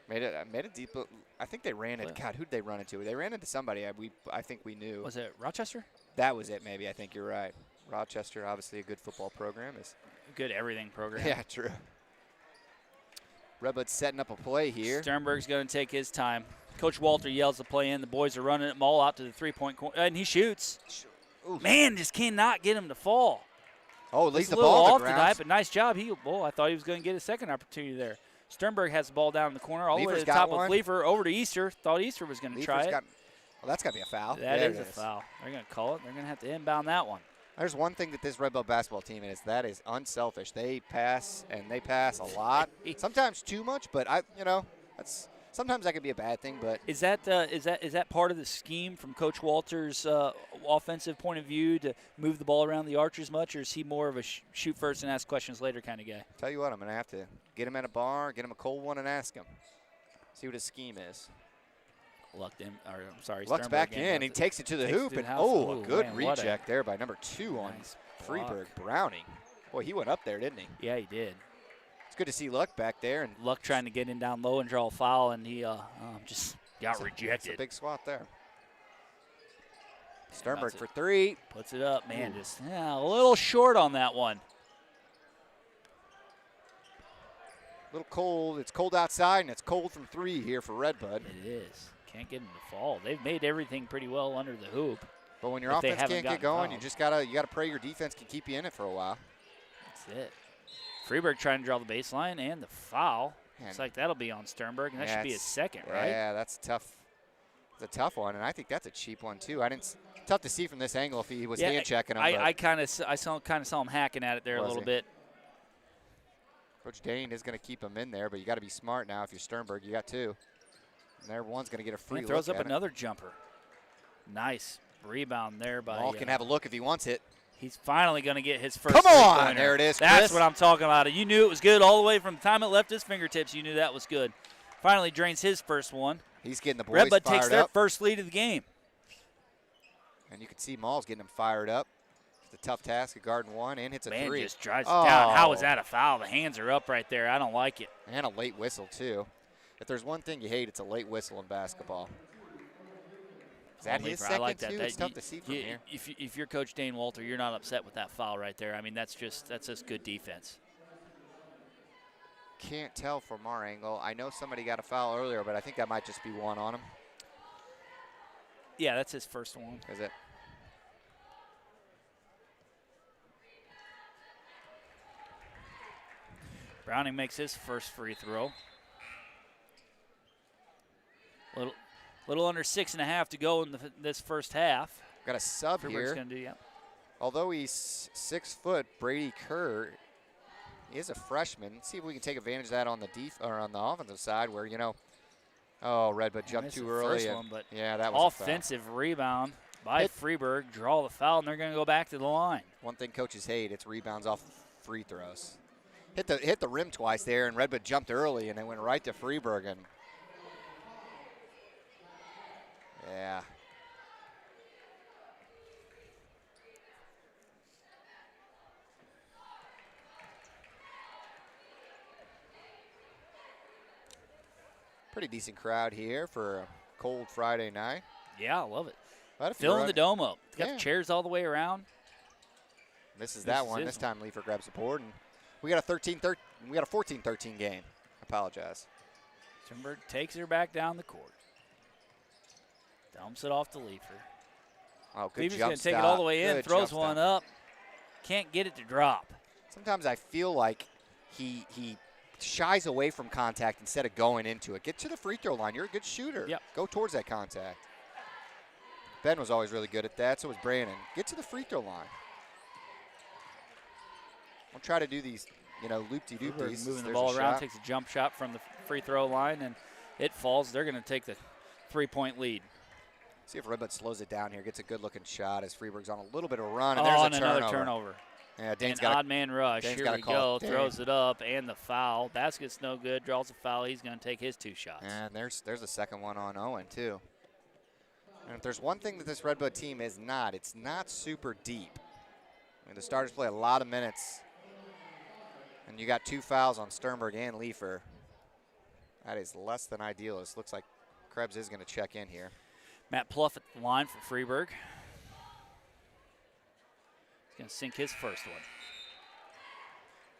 Made it deep. I think they ran it. God, who'd they run into? They ran into somebody I think we knew. Was it Rochester? That was it, maybe. I think you're right. Rochester, obviously a good football program. Is good everything program. Yeah, true. Redbud's setting up a play here. Sternberg's going to take his time. Coach Walter yells the play in. The boys are running it all out to the three-point corner, and he shoots. Oof. Man, just cannot get him to fall. Oh, leaves It's the a little ball on off the ground. tonight, but nice job. I thought he was going to get a second opportunity there. Sternberg has the ball down in the corner, all the way to the top of Leefer, over to Easter. Thought Easter was going to try it. Well, that's got to be a foul. That is a foul. They're going to call it. They're going to have to inbound that one. There's one thing that this Redbud basketball team is unselfish. They pass, and they pass a lot. Sometimes too much, but that's sometimes that could be a bad thing. But is that part of the scheme from Coach Walter's offensive point of view to move the ball around the arch as much, or is he more of a shoot first and ask questions later kind of guy? Tell you what, I'm going to have to get him at a bar, get him a cold one, and ask him. See what his scheme is. Luck's back in. He takes it to the hoop, and a good reject there by number 2 on Freeburg. Browning. Boy, he went up there, didn't he? Yeah, he did. It's good to see Luck back there. And Luck trying to get in down low and draw a foul, and he just got rejected. It's a big swat there. Sternberg for 3. Puts it up, man. Just a little short on that one. A little cold. It's cold outside, and it's cold from 3 here for Redbud. It is. Can't get him to fall. They've made everything pretty well under the hoop. But when your offense can't get going, you gotta pray your defense can keep you in it for a while. That's it. Freeburg trying to draw the baseline and the foul. Looks like that'll be on Sternberg, and that should be his second, right? Yeah, that's tough. It's a tough one, and I think that's a cheap one too. Tough to see from this angle if he was hand checking him. I kind of saw him hacking at it there a little bit. Coach Dane is going to keep him in there, but you got to be smart now. If you're Sternberg, you got 2. And everyone's going to get a free look. Throws up another jumper. Nice rebound there by. Ball can have a look if he wants it. He's finally going to get his first. Come on, there it is, Chris. That's what I'm talking about. You knew it was good all the way from the time it left his fingertips. You knew that was good. Finally drains his first one. He's getting the boys Redbud fired takes their up. first lead of the game. And you can see Maul's getting them fired up. It's a tough task of guarding one, and hits a 3. Just drives it down. How is that a foul? The hands are up right there. I don't like it. And a late whistle, too. If there's one thing you hate, it's a late whistle in basketball. Is that his second, like that. too? It's tough to see from here. If you're Coach Dane Walter, you're not upset with that foul right there. I mean, that's just good defense. Can't tell from our angle. I know somebody got a foul earlier, but I think that might just be one on him. Yeah, that's his first one. Is it? Browning makes his first free throw. Little under 6.5 to go in this first half. Got a sub Freeburg's here. Gonna do, Although he's 6 foot, Brady Kerr is a freshman. Let's see if we can take advantage of that on the on the offensive side, where Redbud jumped too early. First one, but yeah, that was offensive rebound by Freeburg. Draw the foul, and they're going to go back to the line. One thing coaches hate: it's rebounds off free throws. Hit the rim twice there, and Redbud jumped early, and they went right to Freeburg. And yeah. Pretty decent crowd here for a cold Friday night. Yeah, I love it. But filling the dome up. It's got the chairs all the way around. This is that one. This time Leefer grabs the board, and we got a 14-13 game. I apologize. Sternberg takes her back down the court. Dumps it off to Leefer. Oh, good Leefer's jump going to take stop. it all the way in, Good throws jump one stop. up. Can't get it to drop. Sometimes I feel like he shies away from contact instead of going into it. Get to the free throw line. You're a good shooter. Yep. Go towards that contact. Ben was always really good at that. So was Brandon. Get to the free throw line. I'll try to do these, loop-de-doop-dies. Moving the ball around, takes a jump shot from the free throw line, and it falls. They're going to take the 3-point lead. See if Redbud slows it down here, gets a good-looking shot as Freeburg's on a little bit of a run, and there's a turnover. Another turnover. Yeah, Dane's an got odd man rush. Dane's Here we go. Dane. Throws it up, and the foul. Basket's no good. Draws a foul. He's going to take his 2 shots. And there's the second one on Owen, too. And if there's one thing that this Redbud team is not, it's not super deep. I mean, the starters play a lot of minutes. And you got 2 fouls on Sternberg and Leifer. That is less than ideal. This looks like Krebs is going to check in here. Matt Pluff at the line for Freeburg. He's going to sink his first one.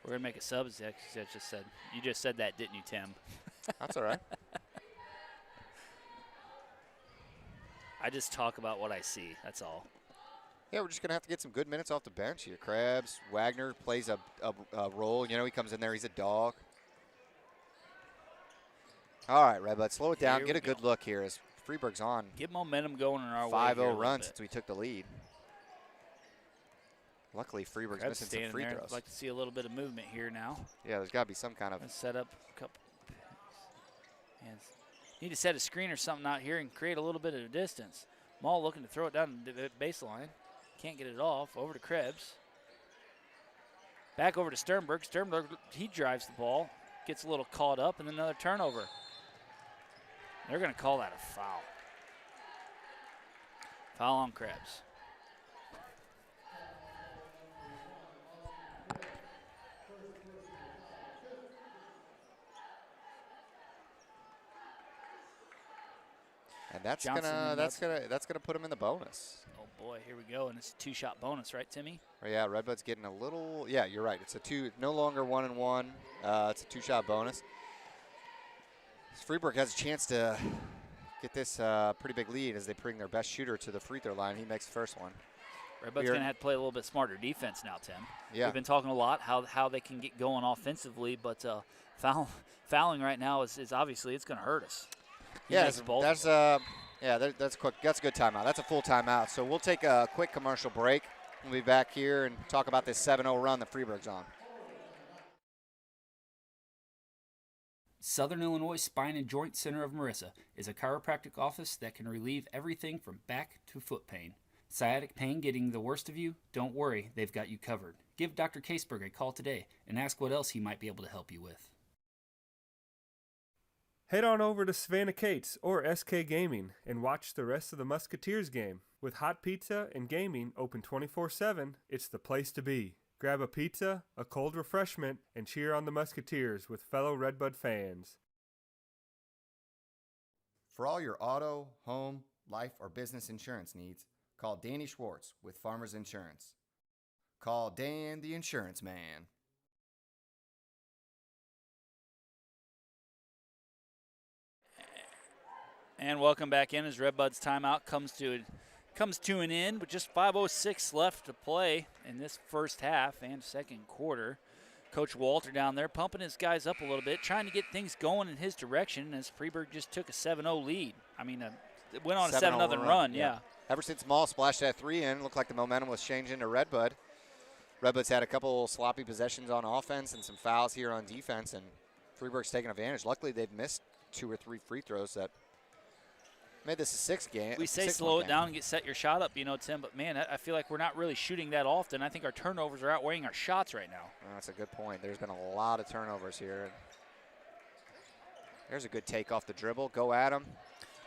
We're going to make a sub, as you just said. You just said that, didn't you, Tim? That's all right. I just talk about what I see. That's all. Yeah, we're just going to have to get some good minutes off the bench here. Krebs, Wagner plays a role. You know, he comes in there. He's a dog. All right, Redbud, slow it down. Get a good look here as Freeburg's on. Get momentum going in our 5-0 run since we took the lead. Luckily, Freeburg's Krebs missing some free there. throws. I'd like to see a little bit of movement here now. Yeah, there's got to be some kind of set up a couple. Need to set a screen or something out here and create a little bit of distance. Maul looking to throw it down the baseline. Can't get it off. Over to Krebs. Back over to Sternberg. Sternberg, he drives the ball. Gets a little caught up, and another turnover. They're going to call that a foul. Foul on Krebs. And that's gonna put him in the bonus. Oh boy, here we go, and it's a 2-shot bonus, right, Timmy? Oh, yeah, Redbud's getting a little. Yeah, you're right. It's a 2, no longer 1-1. It's a 2-shot bonus. Freeburg has a chance to get this pretty big lead as they bring their best shooter to the free throw line. He makes the first one. Redbud's going to have to play a little bit smarter defense now, Tim. Yeah. We've been talking a lot how they can get going offensively, but fouling right now is obviously it's going to hurt us. That's quick. That's a good timeout. That's a full timeout. So we'll take a quick commercial break. We'll be back here and talk about this 7-0 run that Freeburg's on. Southern Illinois Spine and Joint Center of Marissa is a chiropractic office that can relieve everything from back to foot pain. Sciatic pain getting the worst of you? Don't worry, they've got you covered. Give Dr. Caseberg a call today and ask what else he might be able to help you with. Head on over to Savannah Cates or SK Gaming and watch the rest of the Musketeers game. With hot pizza and gaming open 24/7, it's the place to be. Grab a pizza, a cold refreshment, and cheer on the Musketeers with fellow Redbud fans. For all your auto, home, life, or business insurance needs, call Danny Schwartz with Farmers Insurance. Call Dan the Insurance Man. And welcome back in as Redbud's timeout comes to an end with just 5:06 left to play in this first half and second quarter. Coach Walter down there pumping his guys up a little bit, trying to get things going in his direction as Freeburg just took a 7-0 lead. I mean, it went on a 7-0 run, yeah. Ever since Maul splashed that 3 in, looked like the momentum was changing to Redbud. Redbud's had a couple sloppy possessions on offense and some fouls here on defense, and Freeburg's taking advantage. Luckily, they've missed 2 or 3 free throws that made this a 6 game. We say slow it down and set your shot up, Tim, but man, I feel like we're not really shooting that often. I think our turnovers are outweighing our shots right now. That's a good point. There's been a lot of turnovers here. There's a good take off the dribble. Go at him.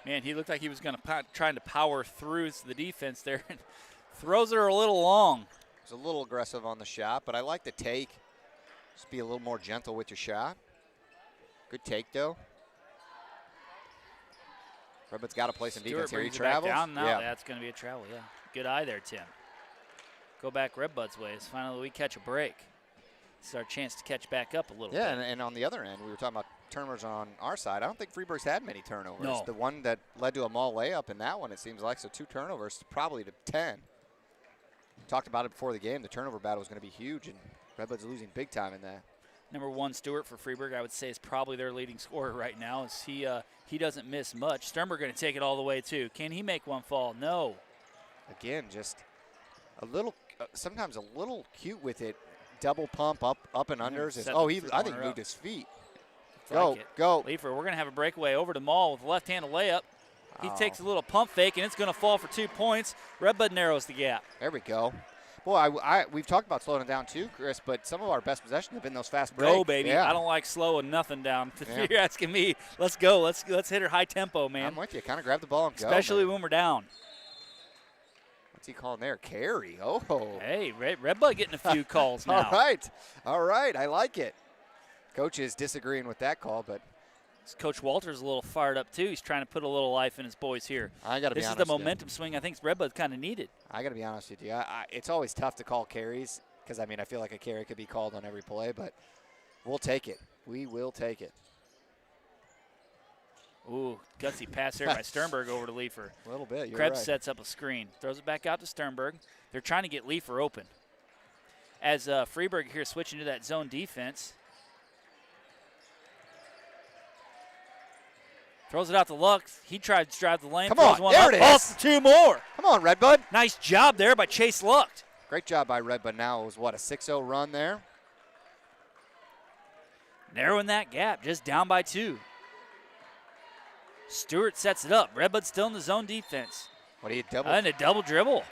Man, he looked like he was going to trying to power through the defense there. Throws it a little long. He's a little aggressive on the shot, but I like the take. Just be a little more gentle with your shot. Good take, though. Redbud's got to play some defense here. He travels. Down now. That's going to be a travel, yeah. Good eye there, Tim. Go back Redbud's way. It's finally we catch a break. It's our chance to catch back up a little bit. Yeah, and on the other end, we were talking about turnovers on our side. I don't think Freeburg's had many turnovers. No. The one that led to a Maul layup in that one, it seems like, so 2 turnovers, probably to 10. Talked about it before the game. The turnover battle was going to be huge, and Redbud's losing big time in that. Number 1, Stewart for Freeburg, I would say is probably their leading scorer right now. As he doesn't miss much. Sternberg going to take it all the way too. Can he make one fall? No. Again, just a little, sometimes a little cute with it. Double pump up and unders. I think he moved his feet. Go. Leifer, we're going to have a breakaway over to Maul with a left-handed layup. He takes a little pump fake, and it's going to fall for 2 points. Redbud narrows the gap. There we go. Boy, we've talked about slowing it down too, Chris, but some of our best possessions have been those fast breaks. Go, baby. Yeah. I don't like slowing nothing down. If Yeah. you're asking me, let's go. Let's hit her high tempo, man. I'm with you. Kind of grab the ball and go. Especially when we're down. What's he calling there? Carry. Oh. Hey, Redbud getting a few calls now. All right. I like it. Coach is disagreeing with that call, but Coach Walter's a little fired up, too. He's trying to put a little life in his boys here. I got to be honest. This is the momentum swing I think Redbud kind of needed. I got to be honest with you. It's always tough to call carries because, I feel like a carry could be called on every play, but we'll take it. We will take it. Ooh, gutsy pass there by Sternberg over to Leifer. A little bit, you're Krebs right. sets up a screen. Throws it back out to Sternberg. They're trying to get Leifer open. As Freeburg here switching to that zone defense. Throws it out to Lux. He tried to drive the lane. Come throws on, one there up, it falls is. for 2 more. Come on, Redbud. Nice job there by Chase Lucht. Great job by Redbud. Now it was, what, a 6-0 run there? Narrowing that gap, just down by 2. Stewart sets it up. Redbud still in the zone defense. What do you double? And a double dribble.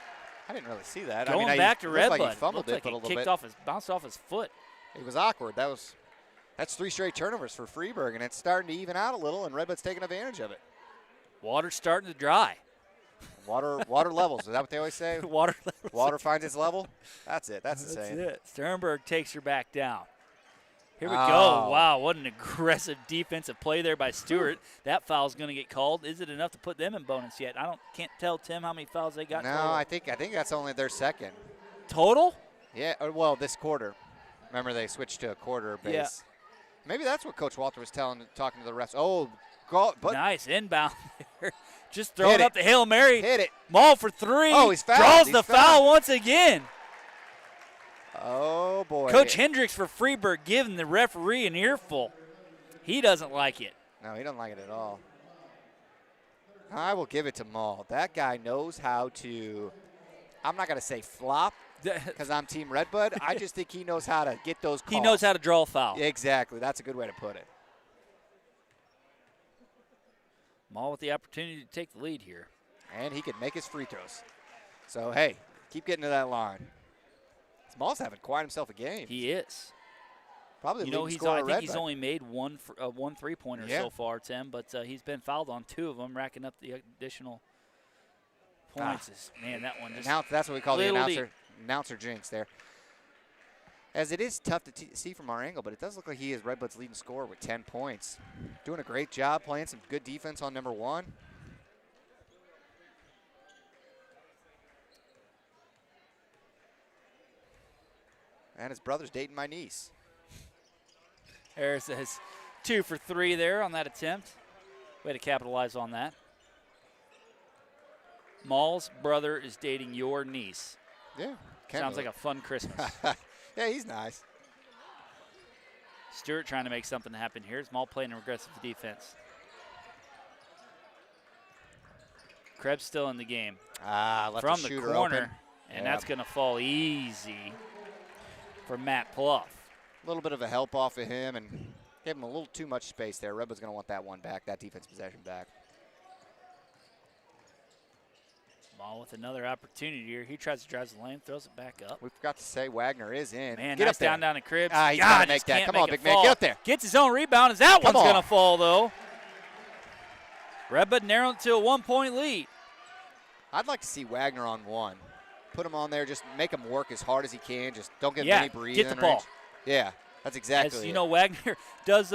I didn't really see that. Going back to it looked Redbud. like he fumbled Looked like it, but he a little kicked bit. off bounced off his foot. It was awkward. That's 3 straight turnovers for Freeburg, and it's starting to even out a little, and Redbud's taking advantage of it. Water's starting to dry. Water levels. Is that what they always say? Water levels. Water finds its level? That's it. That's the That's saying. it. Sternberg takes her back down. Here we Oh. go. Wow, what an aggressive defensive play there by Stewart. That foul's going to get called. Is it enough to put them in bonus yet? Can't tell Tim how many fouls they got. No, total. I think that's only their second. Total? Yeah, well, this quarter. Remember they switched to a quarter base. Yeah. Maybe that's what Coach Walter was talking to the refs. Oh, but nice inbound there. Just throwing up the Hail Mary. Hit it. Maul for 3. Oh, he's fouled. Draws He's the fouled. foul once again. Oh, boy. Coach Hendricks for Freeburg giving the referee an earful. He doesn't like it. No, he doesn't like it at all. I will give it to Maul. That guy knows how to, I'm not going to say flop because I'm Team Redbud. I just think he knows how to get those calls. He knows how to draw a foul. Exactly. That's a good way to put it. Maul with the opportunity to take the lead here. And he can make his free throws. So, hey, keep getting to that line. Maul's having quite himself a game. He is. Probably the leading I scorer at think he's Redbud. only made one 3-pointer so far, Tim, but he's been fouled on 2 of them, racking up the additional points. Man, that one just that's what we call the little announcer jinx there. As it is tough to see from our angle, but it does look like he is Redbud's leading scorer with 10 points. Doing a great job, playing some good defense on number 1. And his brother's dating my niece. Harris says 2 for 3 there on that attempt. Way to capitalize on that. Maul's brother is dating your niece. Yeah. Sounds like a fun Christmas. Yeah, he's nice. Stewart trying to make something happen here. Maul playing an aggressive defense. Krebs still in the game. Left from the the shooter corner, open. and Yeah. that's going to fall easy for Matt Pluff. A little bit of a help off of him and gave him a little too much space there. Redbud's going to want that one back, that defense possession back. Maul with another opportunity here. He tries to drive the lane, throws it back up. We forgot to say Wagner is in. Man, Get nice up there. down to Krebs. He's got to make just that. can't Come make on, it big man. fall. Get up there. Gets his own rebound. As that Come one's going on. to fall, though. Redbud narrowed it to a 1-point lead. I'd like to see Wagner on 1. Put him on there. Just make him work as hard as he can. Just don't give him any breathing. get the ball. range. Yeah, that's exactly As you it. know, Wagner does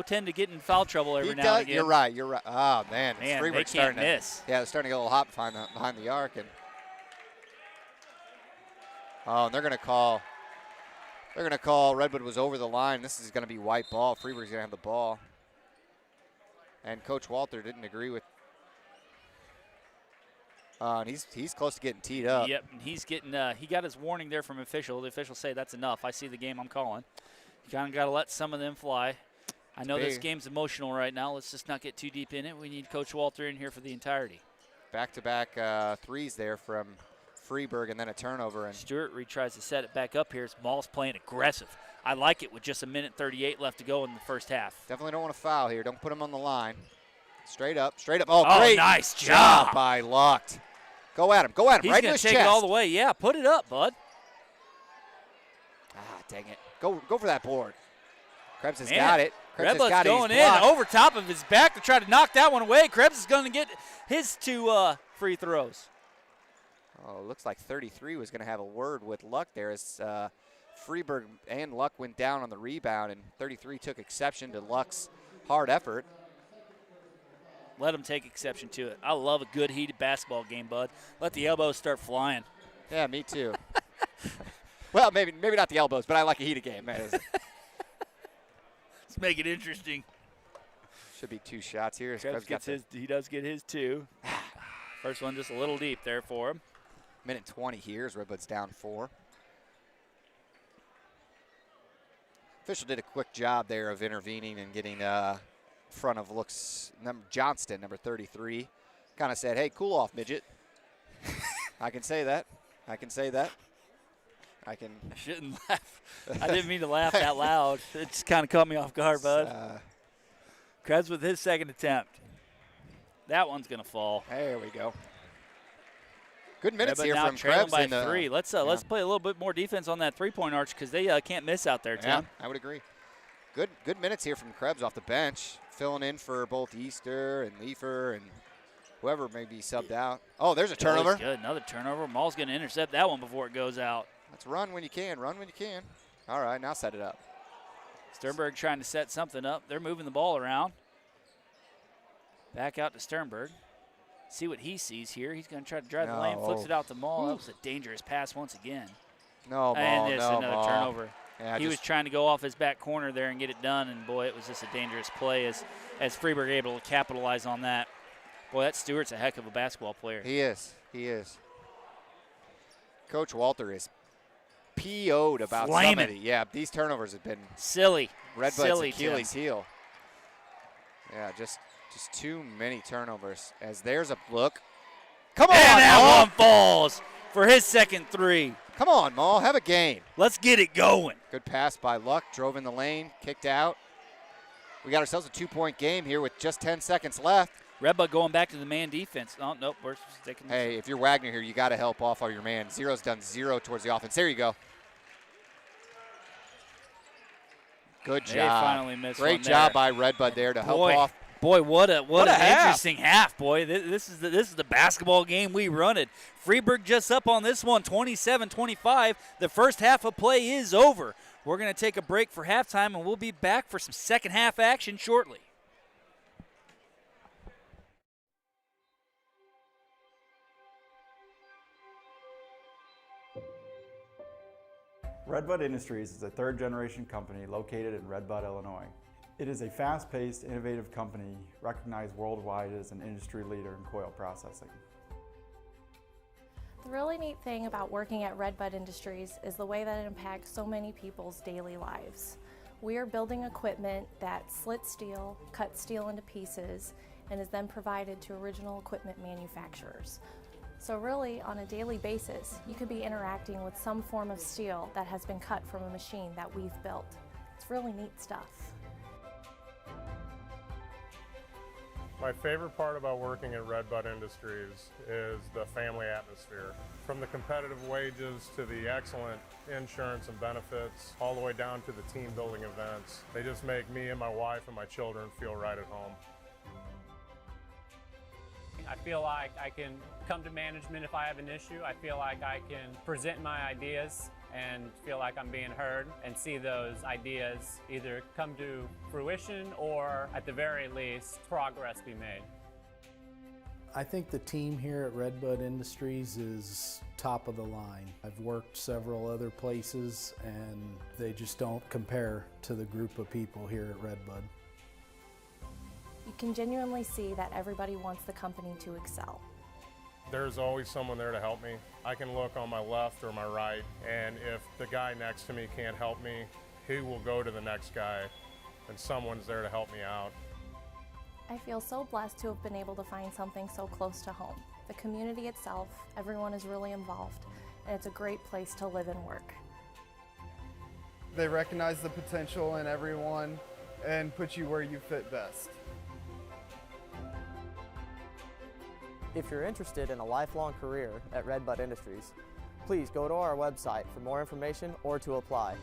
tend to get in foul trouble every He now does. and again. You're right. You're right. Oh, man. Man, Freeburg's they can't starting miss. Yeah, they're starting to get a little hot behind the arc. And they're going to call. They're going to call Redbud was over the line. This is going to be white ball. Freeburg's going to have the ball. And Coach Walter didn't agree with. And he's close to getting teed up. Yep, and he's getting. He got his warning there from official. The officials say that's enough. I see the game. I'm calling. You kind of got to let some of them fly. I know this game's emotional right now. Let's just not get too deep in it. We need Coach Walter in here for the entirety. Back-to-back threes there from Freeburg, and then a turnover. And Stewart retries to set it back up here. Maul's playing aggressive. I like it with just 1:38 left to go in the first half. Definitely don't want to foul here. Don't put him on the line. Straight up. Oh, Oh, great nice job. by Luck. Go at him. He's right in gonna his take chest. it all the way. Yeah, put it up, bud. Ah, dang it. Go for that board. Krebs has Man, got it. Krebs has Redbud's got it. He's going in blocked. over top of his back to try to knock that one away. Krebs is going to get his 2 free throws. Oh, looks like 33 was going to have a word with Luck there as Freeburg and Luck went down on the rebound, and 33 took exception to Luck's hard effort. Let him take exception to it. I love a good heated basketball game, bud. Let the elbows start flying. Yeah, me too. Well, maybe not the elbows, but I like a heated game. Man. Let's make it interesting. Should be 2 shots here. Krebs gets he does get his 2. First one just a little deep there for him. Minute 20 here as Redbud's down 4. Official did a quick job there of intervening and getting front of Johnston, number 33. Kind of said, hey, cool off, midget. I can say that. I shouldn't laugh. I didn't mean to laugh that loud. It just kind of caught me off guard, bud. Krebs with his second attempt. That one's going to fall. There we go. Good minutes Redbud here now from trailing Krebs. by 3. Let's play a little bit more defense on that three-point arch because they can't miss out there, Tim. Yeah, I would agree. Good minutes here from Krebs off the bench, filling in for both Easter and Leifer and whoever may be subbed out. Oh, there's a turnover. Oh, good. Another turnover. Maul's going to intercept that one before it goes out. Let's run when you can. All right, now set it up. Sternberg trying to set something up. They're moving the ball around. Back out to Sternberg. See what he sees here. He's going to try to drive the lane, flips it out to Maul. That was a dangerous pass once again. No, Maul, and it's another Maul. turnover. Yeah, he was trying to go off his back corner there and get it done, and boy, it was just a dangerous play as Freeburg able to capitalize on that. Boy, that Stewart's a heck of a basketball player. He is. Coach Walter is PO'd about somebody. Yeah, these turnovers have been silly. Redbud's Achilles heel. Yeah, just too many turnovers. As there's a look. Come on, and that Maul. one falls for his second 3. Come on, Maul, have a game. Let's get it going. Good pass by Luck, drove in the lane, kicked out. We got ourselves a 2-point game here with just 10 seconds left. Redbud going back to the man defense. Oh, nope, we're sticking. Hey, if you're Wagner here, you got to help off all your man. Zero's done 0 towards the offense. There you go. Good job. They finally missed Great one job there. by Redbud there to help off. Boy, what an half. interesting half, boy. This is the basketball game we run it. Freeburg just up on this one, 27-25. The first half of play is over. We're going to take a break for halftime, and we'll be back for some second half action shortly. Redbud Industries is a third-generation company located in Redbud, Illinois. It is a fast-paced, innovative company recognized worldwide as an industry leader in coil processing. The really neat thing about working at Redbud Industries is the way that it impacts so many people's daily lives. We are building equipment that slits steel, cuts steel into pieces, and is then provided to original equipment manufacturers. So really, on a daily basis, you could be interacting with some form of steel that has been cut from a machine that we've built. It's really neat stuff. My favorite part about working at Redbud Industries is the family atmosphere. From the competitive wages to the excellent insurance and benefits, all the way down to the team building events. They just make me and my wife and my children feel right at home. I feel like I can come to management if I have an issue. I feel like I can present my ideas and feel like I'm being heard and see those ideas either come to fruition or at the very least progress be made. I think the team here at Redbud Industries is top of the line. I've worked several other places and they just don't compare to the group of people here at Redbud. You can genuinely see that everybody wants the company to excel. There's always someone there to help me. I can look on my left or my right, and if the guy next to me can't help me, he will go to the next guy, and someone's there to help me out. I feel so blessed to have been able to find something so close to home. The community itself, everyone is really involved, and it's a great place to live and work. They recognize the potential in everyone and put you where you fit best. If you're interested in a lifelong career at Redbud Industries, please go to our website for more information or to apply.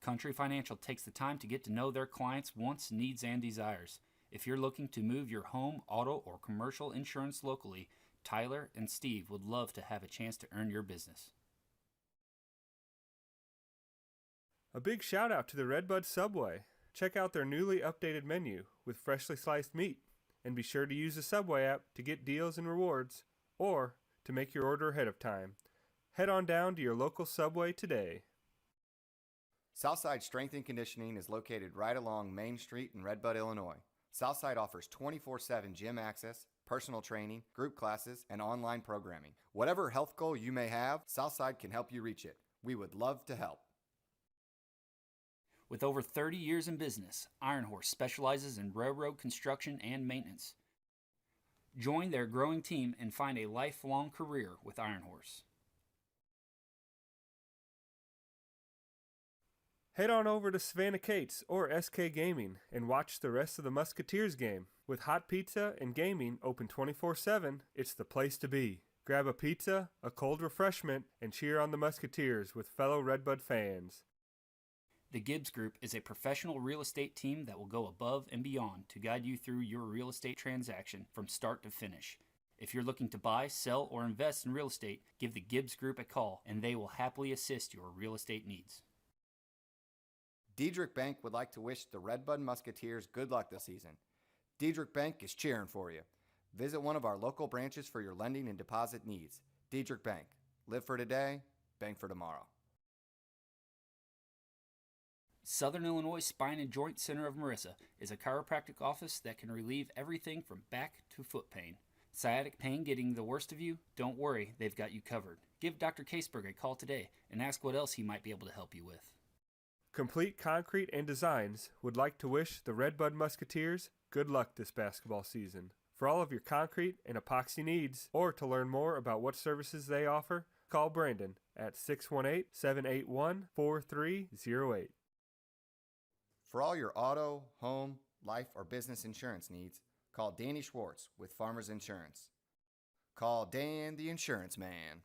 Country Financial takes the time to get to know their clients' wants, needs, and desires. If you're looking to move your home, auto, or commercial insurance locally, Tyler and Steve would love to have a chance to earn your business. A big shout out to the Redbud Subway. Check out their newly updated menu with freshly sliced meat, and be sure to use the Subway app to get deals and rewards, or to make your order ahead of time. Head on down to your local Subway today. Southside Strength and Conditioning is located right along Main Street in Redbud, Illinois. Southside offers 24/7 gym access, personal training, group classes, and online programming. Whatever health goal you may have, Southside can help you reach it. We would love to help. With over 30 years in business, Iron Horse specializes in railroad construction and maintenance. Join their growing team and find a lifelong career with Iron Horse. Head on over to Savannah Cates or SK Gaming and watch the rest of the Musketeers game. With hot pizza and gaming open 24/7, it's the place to be. Grab a pizza, a cold refreshment, and cheer on the Musketeers with fellow Redbud fans. The Gibbs Group is a professional real estate team that will go above and beyond to guide you through your real estate transaction from start to finish. If you're looking to buy, sell, or invest in real estate, give the Gibbs Group a call and they will happily assist your real estate needs. Diedrich Bank would like to wish the Redbud Musketeers good luck this season. Diedrich Bank is cheering for you. Visit one of our local branches for your lending and deposit needs. Diedrich Bank. Live for today, bank for tomorrow. Southern Illinois Spine and Joint Center of Marissa is a chiropractic office that can relieve everything from back to foot pain. Sciatic pain getting the worst of you? Don't worry, they've got you covered. Give Dr. Caseberg a call today and ask what else he might be able to help you with. Complete Concrete and Designs would like to wish the Redbud Musketeers good luck this basketball season. For all of your concrete and epoxy needs, or to learn more about what services they offer, call Brandon at 618-781-4308. For all your auto, home, life, or business insurance needs, call Danny Schwartz with Farmers Insurance. Call Dan the Insurance Man.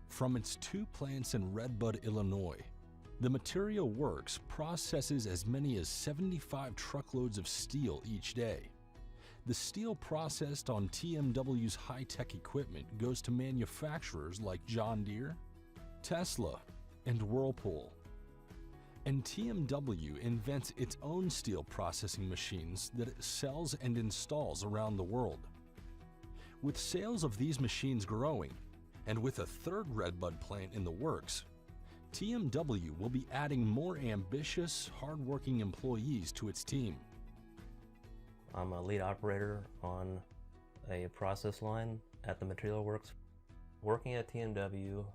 From its 2 plants in Redbud, Illinois, the Material Works processes as many as 75 truckloads of steel each day. The steel processed on TMW's high-tech equipment goes to manufacturers like John Deere, Tesla, and Whirlpool. And TMW invents its own steel processing machines that it sells and installs around the world. With sales of these machines growing, and with a 3rd Redbud plant in the works, TMW will be adding more ambitious, hard-working employees to its team. I'm a lead operator on a process line at the Material Works. Working at TMW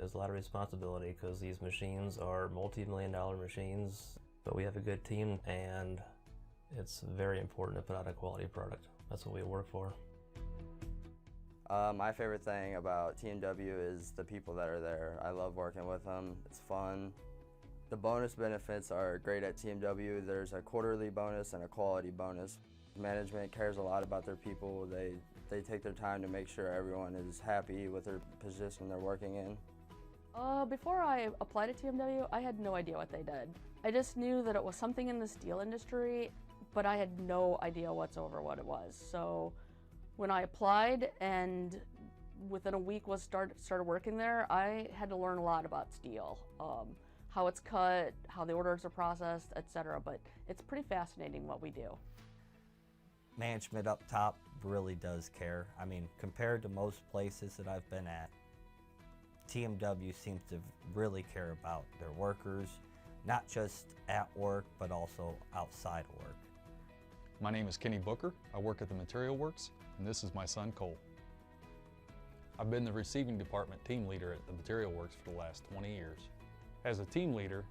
is a lot of responsibility because these machines are multi-million-dollar machines, but we have a good team and it's very important to put out a quality product. That's what we work for. My favorite thing about TMW is the people that are there. I love working with them. It's fun. The bonus benefits are great at TMW. There's a quarterly bonus and a quality bonus. Management cares a lot about their people. They take their time to make sure everyone is happy with their position they're working in. Before I applied to TMW, I had no idea what they did. I just knew that it was something in the steel industry, but I had no idea whatsoever what it was. So when I applied and within a week started working there, I had to learn a lot about steel, how it's cut, how the orders are processed, etc. But it's pretty fascinating what we do. Management up top really does care. I mean, compared to most places that I've been at, TMW seems to really care about their workers, not just at work, but also outside of work. My name is Kenny Booker. I work at the Material Works, and this is my son, Cole. I've been the receiving department team leader at the Material Works for the last 20 years. As a team leader,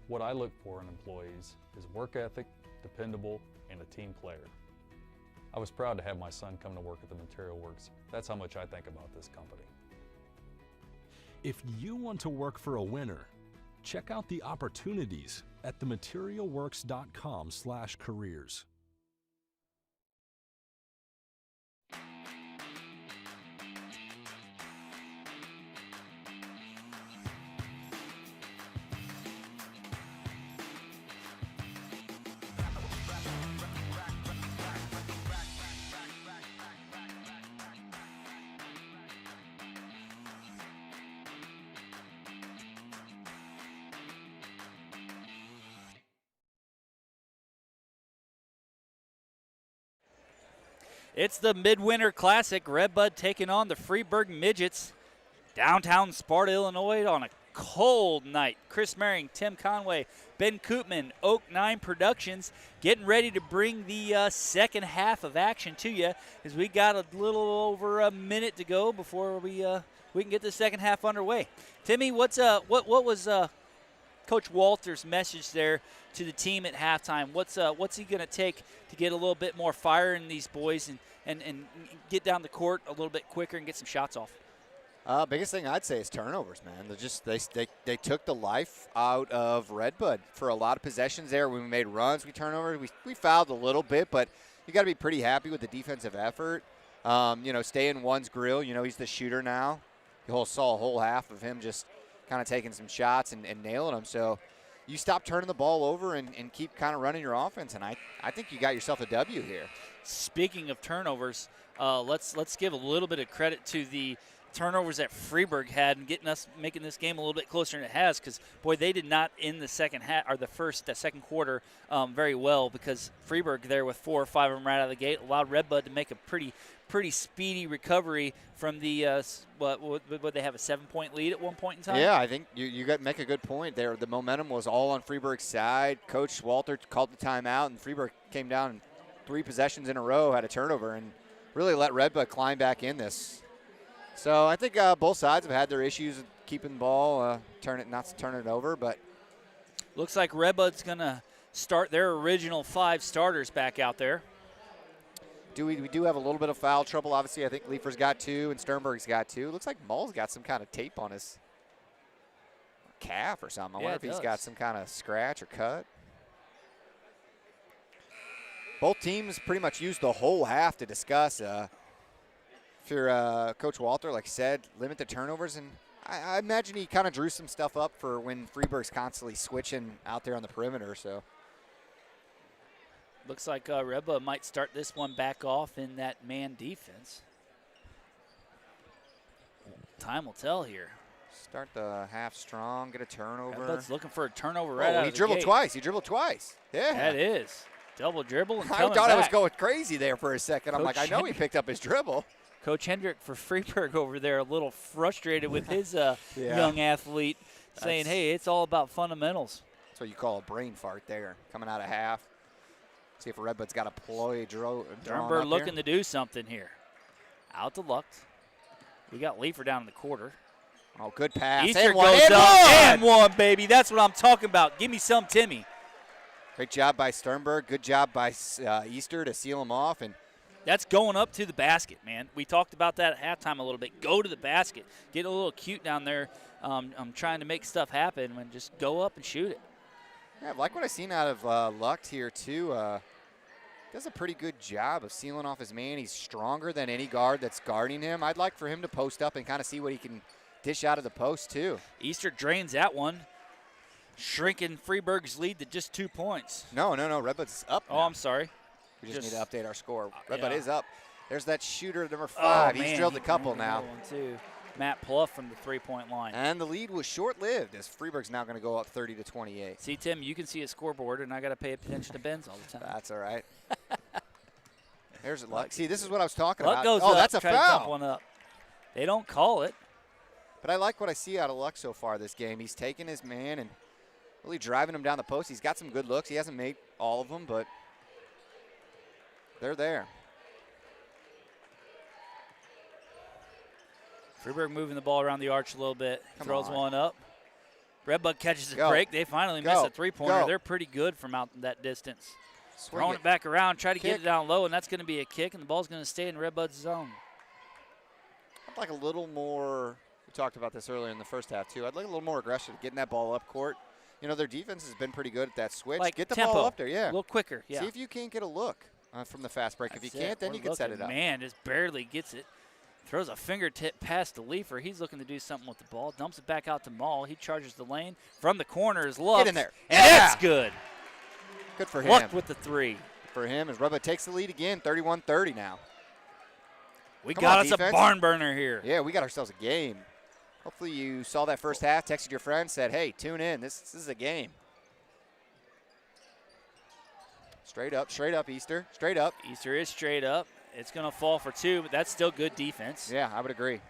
what I look for in employees is work ethic, dependable, and a team player. I was proud to have my son come to work at the Material Works. That's how much I think about this company. If you want to work for a winner, check out the opportunities at thematerialworks.com/careers. It's the Midwinter Classic. Redbud taking on the Freeburg Midgets. Downtown Sparta, Illinois on a cold night. Chris Merring, Tim Conway, Ben Koopman, Oak 9 Productions getting ready to bring the second half of action to you as we got a little over a minute to go before we can get the second half underway. Timmy, what was Coach Walter's message there to the team at halftime? What's he going to take to get a little bit more fire in these boys and get down the court a little bit quicker and get some shots off? Biggest thing I'd say is turnovers, man. They took the life out of Redbud for a lot of possessions there. When we made runs, we turnovers. We fouled a little bit, but you got to be pretty happy with the defensive effort. Stay in one's grill. He's the shooter now. You saw a whole half of him just kind of taking some shots and nailing them. So you stop turning the ball over and keep kind of running your offense, and I think you got yourself a W here. Speaking of turnovers, let's give a little bit of credit to the turnovers that Freeburg had and making this game a little bit closer than it has, because boy, they did not end the second half or the second quarter very well, because Freeburg there with 4 or 5 of them right out of the gate allowed Redbud to make a pretty speedy recovery from the what they have a 7-point lead at one point in time. Yeah, I think you make a good point there. The momentum was all on Freeburg's side. Coach Walter called the timeout, and Freeburg came down and 3 possessions in a row, had a turnover, and really let Redbud climb back in this. So I think both sides have had their issues with keeping the ball, not turning it over. But looks like Redbud's going to start their original 5 starters back out there. We do have a little bit of foul trouble. Obviously, I think Leifer's got 2 and Sternberg's got 2. Looks like Mull's got some kind of tape on his calf or something. I wonder if he's got some kind of scratch or cut. Both teams pretty much used the whole half to discuss. If you're Coach Walter, like I said, limit the turnovers. And I imagine he kind of drew some stuff up for when Freeburg's constantly switching out there on the perimeter. So looks like Redbud might start this one back off in that man defense. Time will tell here. Start the half strong, get a turnover. Redbud's looking for a turnover right out of the he dribbled gate. twice. He dribbled twice. Yeah. That is. Double dribble and I coming thought back. I was going crazy there for a second. I'm like, I know he picked up his dribble. Coach Hendrick for Freeburg over there a little frustrated with his young athlete, saying, hey, it's all about fundamentals. That's what you call a brain fart there, coming out of half. See if Redbud's got a ploy Sternberg looking to do something here. Out to Lucht. We got Leifer down in the quarter. Oh, good pass. Easter goes up. And one, baby. That's what I'm talking about. Give me some, Timmy. Great job by Sternberg. Good job by Easter to seal him off. And that's going up to the basket, man. We talked about that at halftime a little bit. Go to the basket. Get a little cute down there. I'm trying to make stuff happen and just go up and shoot it. Yeah, I like what I've seen out of Lucht here, too. Does a pretty good job of sealing off his man. He's stronger than any guard that's guarding him. I'd like for him to post up and kind of see what he can dish out of the post, too. Easter drains that one, shrinking Freeburg's lead to just 2 points. No. Redbud's up now. Oh, I'm sorry. We just need to update our score. Redbud is up. There's that shooter, number 5. Oh, He's man, drilled a couple now. One too. Matt Pluff from the 3-point line. And the lead was short-lived as Freeburg's now going to go up 30-28. See, Tim, you can see a scoreboard, and I got to pay attention to Ben's all the time. That's all right. There's a Luck. See, this is what I was talking Luck about. goes oh, up, that's a try to dump foul. one up. They don't call it. But I like what I see out of Luck so far this game. He's taking his man and really driving him down the post. He's got some good looks. He hasn't made all of them, but they're there. Freeburg moving the ball around the arch a little bit. Throws one up. Redbud catches a Go. break. They finally miss a three-pointer. They're pretty good from out that distance. Throwing it back around, try to get it down low, and that's going to be a kick, and the ball's going to stay in Redbud's zone. I'd like a little more. We talked about this earlier in the first half, too. I'd like a little more aggression, getting that ball up court. You know, their defense has been pretty good at that switch. Like get the tempo, ball up there, yeah. A little quicker, yeah. See if you can't get a look from the fast break. If you can't, then you can set it up. Man, just barely gets it. Throws a fingertip pass to Leifer. He's looking to do something with the ball. Dumps it back out to Maul. He charges the lane. From the corner is Luck. Get in there. And that's good. Good for him. Luck with the three. For him as Redbud takes the lead again, 31-30 now. We got us a barn burner here. Yeah, we got ourselves a game. Hopefully you saw that first half, texted your friend, said, hey, tune in. This is a game. Straight up, Easter. Straight up. Easter is straight up. It's going to fall for two, but that's still good defense. Yeah, I would agree.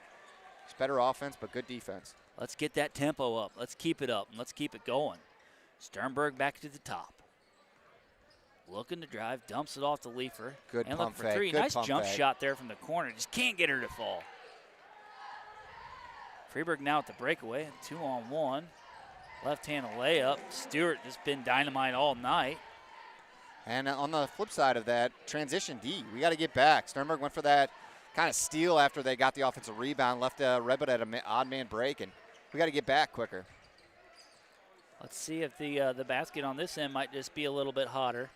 It's better offense, but good defense. Let's get that tempo up. Let's keep it up, and let's keep it going. Sternberg back to the top. Looking to drive, dumps it off to Leifer. Good and pump looking for three. fake. Nice Good jump fake. shot there from the corner. Just can't get her to fall. Freeburg now at the breakaway. 2-on-1. Left-hand layup. Stewart has been dynamite all night. And on the flip side of that, transition D, we got to get back. Sternberg went for that kind of steal after they got the offensive rebound, left Redbud at an odd man break, and we got to get back quicker. Let's see if the basket on this end might just be a little bit hotter.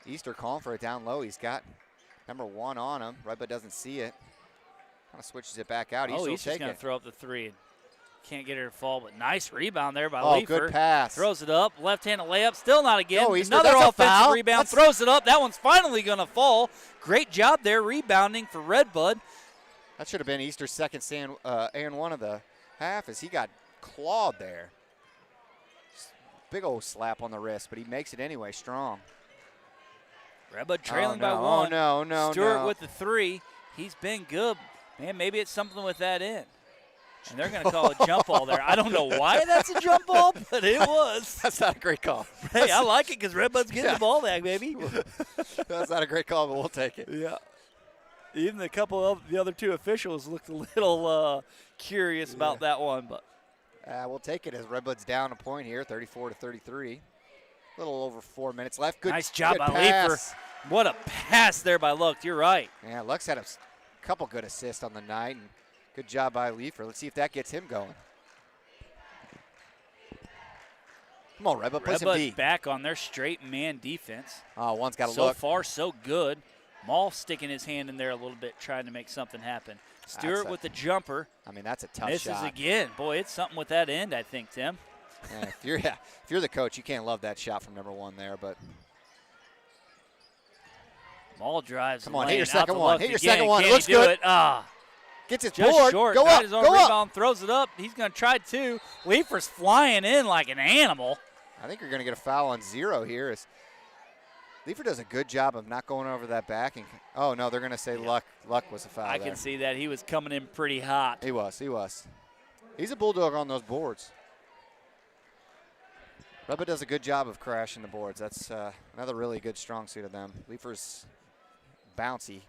Easter calling for it down low. He's got number 1 on him. Redbud doesn't see it. Kind of switches it back out. Easter's going to throw up the three. Can't get her to fall, but nice rebound there by Oh, Leifer. good pass. Throws it up, left-handed layup, still not again. Go, Easter, Another that's a offensive foul. rebound, throws it up. That one's finally going to fall. Great job there rebounding for Redbud. That should have been Easter's second and one of the half as he got clawed there. Big old slap on the wrist, but he makes it anyway, strong. Redbud trailing by one. Oh, no. Stewart with the three. He's been good. Man, maybe it's something with that end. And they're going to call a jump ball there. I don't know why that's a jump ball, but it was. That's not a great call. Hey, I like it because Redbud's getting the ball back, baby. That's not a great call, but we'll take it. Yeah. Even a couple of the other two officials looked a little curious about that one, but we'll take it as Redbud's down a point here, 34-33. A little over 4 minutes left. Good, nice job by pass. Leifer. What a pass there by Luck. You're right. Yeah, Luck's had a couple good assists on the night, and good job by Leifer. Let's see if that gets him going. Come on, Redbud, play some D. Redbud back on their straight man defense. Oh, one's got to look. look. So far, so good. Maul sticking his hand in there a little bit, trying to make something happen. Stewart with the jumper. I mean, that's a tough misses shot. Again. Boy, it's something with that end, I think, Tim. Yeah, if you're the coach, you can't love that shot from number 1 there, but Maul drives. Come on, hit lane, your second out to one. Luck Hit your again. second one. It Can looks he do good. It? Ah. Gets his Just board. short. Go Got up. his own Go rebound, up. throws it up. He's going to try two. Leifer's flying in like an animal. I think you're going to get a foul on 0 here. As Leifer does a good job of not going over that back. And oh, no, they're going to say Luck was a foul I there. can see that. He was coming in pretty hot. He was. He's a bulldog on those boards. Redbud does a good job of crashing the boards. That's another really good strong suit of them. Leifer's bouncy. You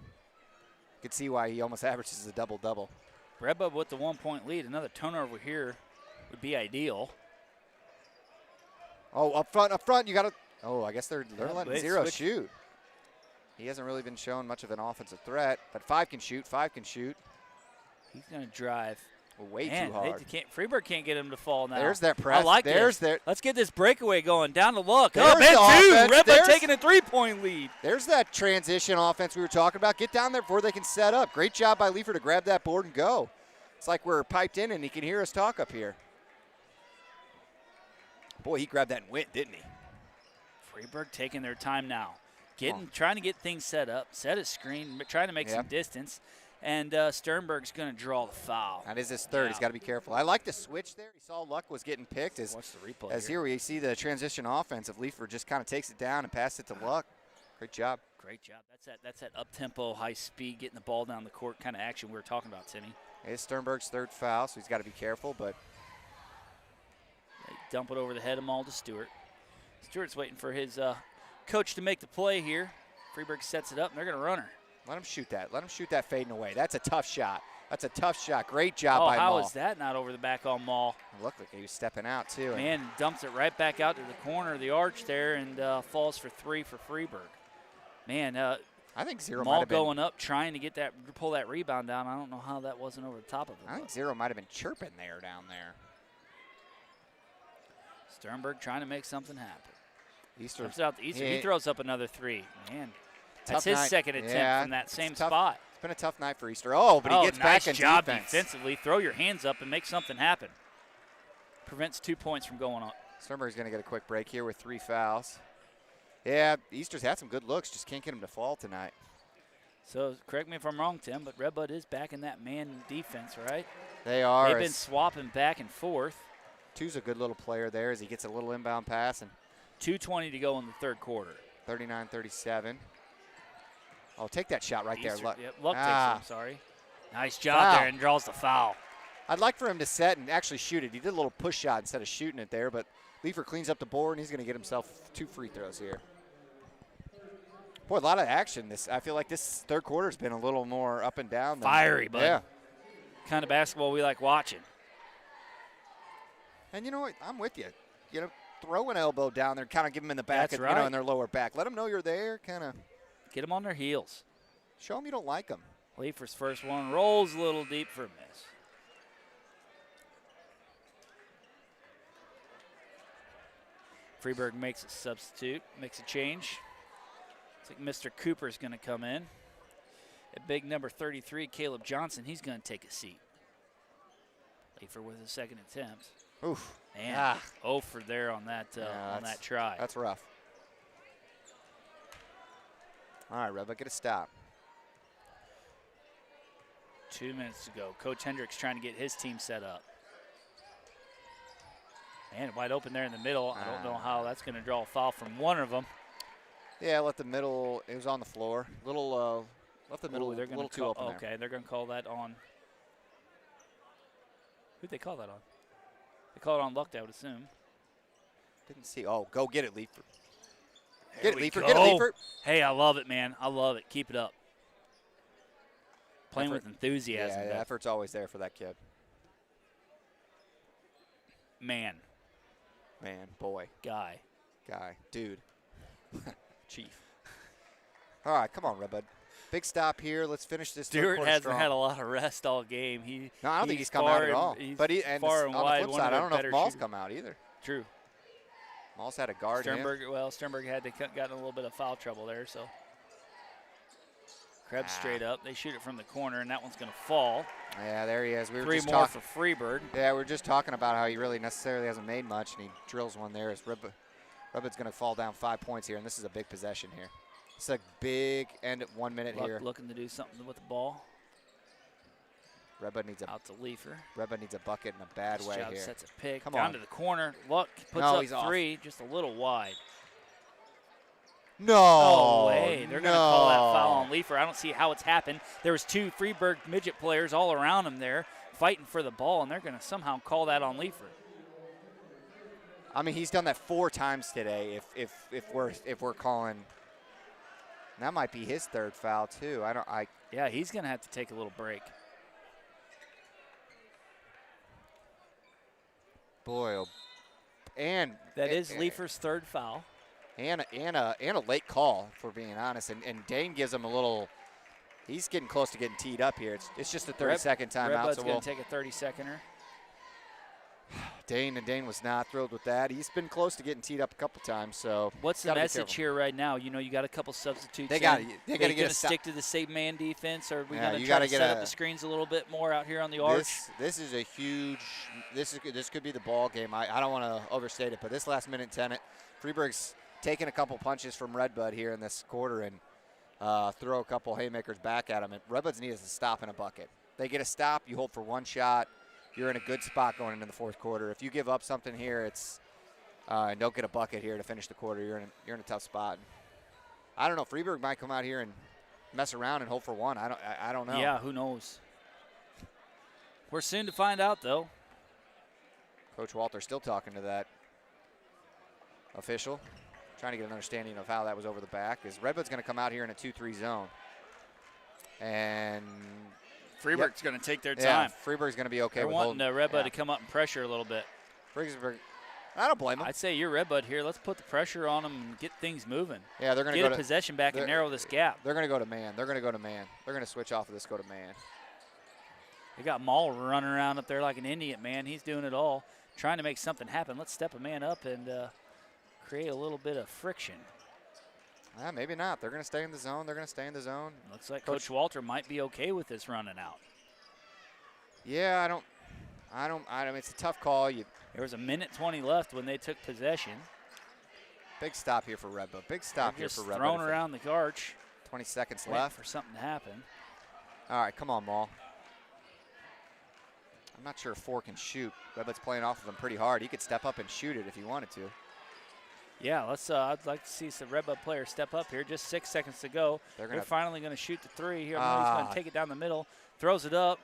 can see why he almost averages a double-double. Redbud with the 1-point lead. Another turnover here would be ideal. Oh, up front, you got to. Oh, I guess they're letting 0 switch. shoot. He hasn't really been shown much of an offensive threat, but 5 can shoot. He's going to drive. Way Man, too hard. Freeburg can't get him to fall now. There's that press. I like There's this. Let's get this breakaway going. Down to Luck. There's Ben two. offense. Redbud taking a 3-point lead. There's that transition offense we were talking about. Get down there before they can set up. Great job by Leifer to grab that board and go. It's like we're piped in and he can hear us talk up here. Boy, he grabbed that and went, didn't he? Freeburg taking their time now. Trying to get things set up, set a screen, trying to make some distance. And Sternberg's going to draw the foul. That is his third. He's got to be careful. I like the switch there. He saw Luck was getting picked. Watch the replay as here we see the transition offense of Leifer just kind of takes it down and passes it to Luck. Great job. Great job. That's that up-tempo, high speed, getting the ball down the court kind of action we were talking about, Timmy. It's Sternberg's third foul, so he's got to be careful, but they dump it over the head of Maul to Stewart. Stewart's waiting for his coach to make the play here. Freeburg sets it up, and they're going to run her. Let him shoot that. Let him shoot that fading away. That's a tough shot. That's a tough shot. Great job by Maul. Maul. How is that not over the back on Maul? It looked like he was stepping out, too. Man, dumps it right back out to the corner of the arch there and falls for 3 for Freeburg. Man, I think Zero Maul might have been going up, trying to pull that rebound down. I don't know how that wasn't over the top of it. I think Zero might have been chirping there down there. Sternberg trying to make something happen. Easter. He throws up another 3. Man, that's Tough his night. second attempt from that same spot. It's been a tough night for Easter. Oh, but he gets back in nice job defense. defensively. Throw your hands up and make something happen. Prevents 2 points from going on. Sternberg's going to get a quick break here with 3 fouls. Yeah, Easter's had some good looks. Just can't get him to fall tonight. So correct me if I'm wrong, Tim, but Redbud is back in that man defense, right? They are. They've been swapping back and forth. 2's a good little player there as he gets a little inbound pass. And 2:20 to go in the third quarter. 39-37. Oh, take that shot right there. Luck takes it, I'm sorry. Nice job there and draws the foul. I'd like for him to set and actually shoot it. He did a little push shot instead of shooting it there, but Leifer cleans up the board, and he's going to get himself 2 free throws here. Boy, a lot of action. I feel like this third quarter has been a little more up and down. Fiery, bud. Yeah. Kind of basketball we like watching. And you know what? I'm with you. You know, throw an elbow down there, kind of give them in the back, That's right. in their lower back. Let them know you're there, kind of. Get them on their heels. Show them you don't like them. Leifer's first one rolls a little deep for a miss. Freeburg makes a substitute, makes a change. Looks like Mr. Cooper's going to come in. At big number 33, Caleb Johnson, he's going to take a seat. Leifer with his second attempt. Oof. Man, 0 for there on that try. That's rough. All right, Redbud, get a stop. 2 minutes to go. Coach Hendricks trying to get his team set up. Man, wide open there in the middle. I don't know how that's going to draw a foul from one of them. Yeah, let the middle. It was on the floor. Left the middle a little too open there. Okay, they're going to call that on. Who'd they call that on? They call it on Luck, I would assume. Didn't see. Oh, go get it, Leifer. Get it, Leifer. Hey, I love it, man. I love it. Keep it up. Playing with enthusiasm. Yeah, the effort's always there for that kid. Man, boy. Guy. Dude. Chief. All right, come on, Redbud. Big stop here. Let's finish this. Stewart hasn't had a lot of rest all game. No, I don't think he's come out at all. But on the flip side, I don't know if Maul's come out either. True. Maul's had a guard in. Sternberg had gotten a little bit of foul trouble there, so. Krebs straight up. They shoot it from the corner, and that one's going to fall. Yeah, there he is. We were 3 just more for Freeburg. Yeah, we were just talking about how he really necessarily hasn't made much, and he drills one there. Redbud's going to fall down 5 points here, and this is a big possession here. It's a big end at 1 minute here. Looking to do something with the ball. Redbud needs out to Leifer. Redbud needs a bucket in a bad way here. Sets a pick Come down on. to the corner. Luck puts up 3, just a little wide. No way. They're going to call that foul on Leifer. I don't see how it's happened. There was 2 Freeburg Midget players all around him there fighting for the ball, and they're going to somehow call that on Leifer. I mean, he's done that 4 times today. If we're calling, that might be his 3rd foul too. Yeah, he's going to have to take a little break. Boy, and that is Leifer's 3rd foul. And a late call, if we're being honest. And Dane gives him a little. He's getting close to getting teed up here. It's just a 30-second timeout. Redbud's going to take a 30-seconder. Dane was not thrilled with that. He's been close to getting teed up a couple times. So what's the message here right now? You know, you got a couple substitutes. They got to get to stick to the same man defense, or are we going to try to set up the screens a little bit more out here on the arch? This is a huge. This could be the ball game. I don't want to overstate it, but this last minute 10, Freeburg's taking a couple punches from Redbud here in this quarter and throw a couple haymakers back at him. And Redbud's needs a stop and a bucket. They get a stop, you hold for 1 shot. You're in a good spot going into the 4th quarter. If you give up something here, and don't get a bucket here to finish the quarter, you're in a tough spot. I don't know. Freeburg might come out here and mess around and hope for one. I don't know. Yeah, who knows? We're soon to find out, though. Coach Walter still talking to that official, trying to get an understanding of how that was over the back. Is Redbud's going to come out here in a 2-3 zone. And Freeburg's going to take their time. Yeah, Freeburg's going to be okay They're with wanting holding. Redbud to come up and pressure a little bit. Freeburg, I don't blame him. I'd say you're Redbud here. Let's put the pressure on them and get things moving. Yeah, they're going to get a possession back and narrow this gap. They're going to go to man. They're going to go to man. They're going to switch off of this, go to man. They got Maul running around up there like an Indian, man. He's doing it all, trying to make something happen. Let's step a man up and create a little bit of friction. Maybe not. They're going to stay in the zone. They're going to stay in the zone. Looks like Coach Walter might be okay with this running out. Yeah, I mean, it's a tough call. There was a 1:20 left when they took possession. Big stop here for Redbud. Big stop here for Redbud. Thrown around the arch. 20 seconds left for something to happen. All right, come on, Maul. I'm not sure if 4 can shoot. Redbud's playing off of him pretty hard. He could step up and shoot it if he wanted to. Yeah, let's. I'd like to see some Redbud players step up here. Just 6 seconds to go. They're finally going to shoot the 3 here. He's going to take it down the middle, throws it up,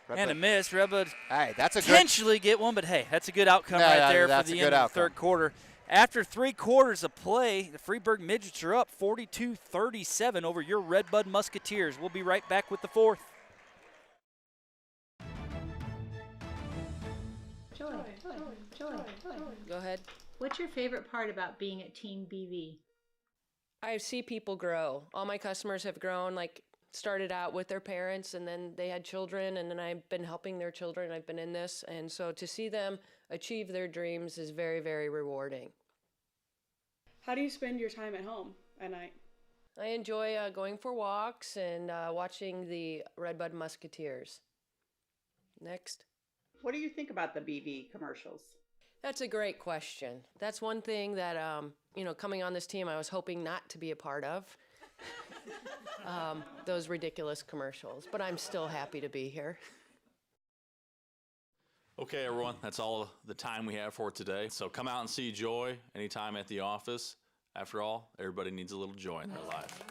and a miss. Redbud that's a potentially get one, but hey, that's a good outcome right there for the end of the third quarter. After 3 quarters of play, the Freeburg Midgets are up 42-37 over your Redbud Musketeers. We'll be right back with the fourth. Joy. Go ahead. What's your favorite part about being at Team BV? I see people grow. All my customers have grown, like started out with their parents and then they had children and then I've been helping their children. I've been in this. And so to see them achieve their dreams is very, very rewarding. How do you spend your time at home at night? I enjoy going for walks and watching the Redbud Musketeers. Next. What do you think about the BV commercials? That's a great question. That's one thing that, coming on this team, I was hoping not to be a part of. Those ridiculous commercials, but I'm still happy to be here. Okay, everyone, that's all the time we have for today. So come out and see Joy anytime at the office. After all, everybody needs a little joy in their life.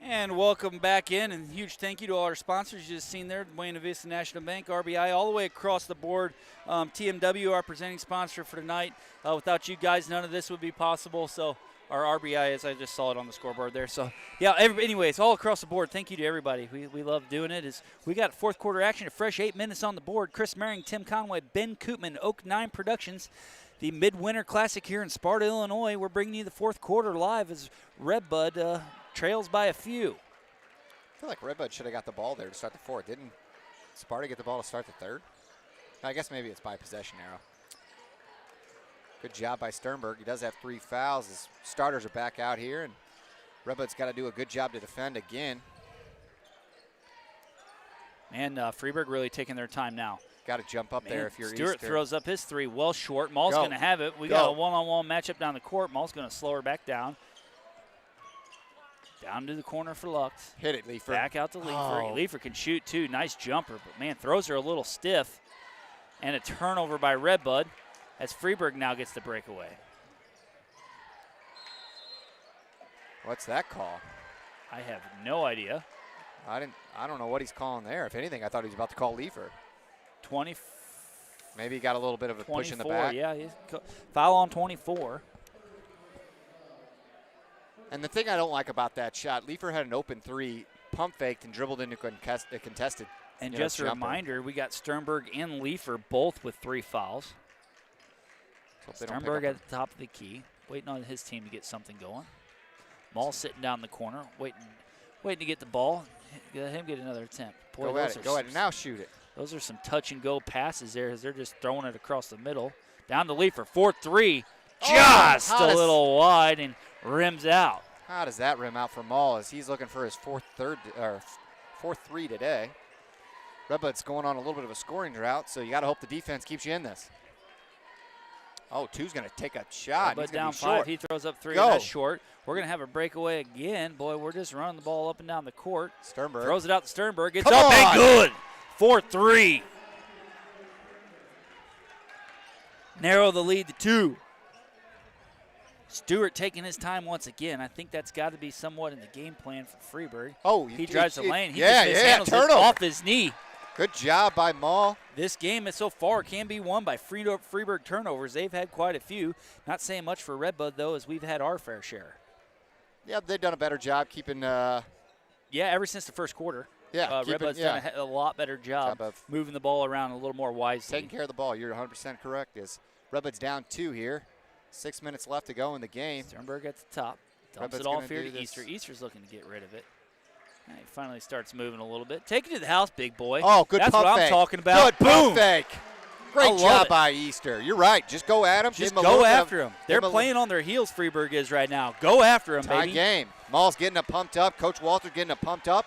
And welcome back in, and huge thank you to all our sponsors you just seen there, Buena Vista National Bank, RBI, all the way across the board. TMW, our presenting sponsor for tonight. Without you guys, none of this would be possible. So our RBI, as I just saw it on the scoreboard there. So yeah, anyways, all across the board, thank you to everybody. We love doing it. We got fourth quarter action, a fresh 8 minutes on the board. Chris Merring, Tim Conway, Ben Koopman, Oak 9 Productions. The Midwinter Classic here in Sparta, Illinois. We're bringing you the fourth quarter live as Redbud trails by a few. I feel like Redbud should have got the ball there to start the fourth. Didn't Sparta get the ball to start the third? I guess maybe it's by possession arrow. Good job by Sternberg. He does have 3 fouls. His starters are back out here, and Redbud's got to do a good job to defend again. And Freeburg really taking their time now. Got to jump up there if you're Stewart Easter. throws up his 3 well short. Maul's going to have it. We got a one-on-one matchup down the court. Maul's going to slow her back down. Down to the corner for Lux. Hit it, Leifer. Back out to Leifer. Oh. Leifer can shoot, too. Nice jumper, but, man, throws her a little stiff. And a turnover by Redbud as Freeburg now gets the breakaway. What's that call? I have no idea. I don't know what he's calling there. If anything, I thought he was about to call Leifer. 20. Maybe he got a little bit of a push in the back. Yeah, foul on 24. And the thing I don't like about that shot, Leifer had an open 3, pump faked and dribbled into a contested. And just a reminder, we got Sternberg and Leifer both with 3 fouls. Sternberg at the top of the key, waiting on his team to get something going. Maul sitting down the corner, waiting to get the ball. Let him get another attempt. Boy, go ahead, now shoot it. Those are some touch-and-go passes there as they're just throwing it across the middle. Down to Leifer, 4-3. Just a little wide and rims out. How does that rim out for Maul as he's looking for his fourth 3 today? Redbud's going on a little bit of a scoring drought, so you got to hope the defense keeps you in this. Oh, 2's going to take a shot. But down 5, short. he throws up 3, and that's short. We're going to have a breakaway again. Boy, we're just running the ball up and down the court. Sternberg throws it out to Sternberg. It's up and good. 4-3. Narrow the lead to 2. Stewart taking his time once again. I think that's got to be somewhat in the game plan for Freeburg. Oh, he drives the lane. He just mishandles it off his knee. Good job by Maul. This game so far can be won by Freeburg turnovers. They've had quite a few. Not saying much for Redbud, though, as we've had our fair share. Yeah, they've done a better job keeping yeah, ever since the first quarter. Yeah, Redbud's done a lot better job of moving the ball around a little more wisely. Taking care of the ball. You're 100% correct. Redbud's down 2 here. 6 minutes left to go in the game. Sternberg at the top. Dumps it off here to Easter. Easter's looking to get rid of it. And he finally starts moving a little bit. Take it to the house, big boy. Oh, good That's pump what fake. I'm talking about. Good Boom. pump fake. Great job by Easter. You're right. Just go at him. Just go after him. They're playing on their heels, Freeburg is right now. Go after him, baby. Tie game. Maul's getting it pumped up. Coach Walter getting it pumped up.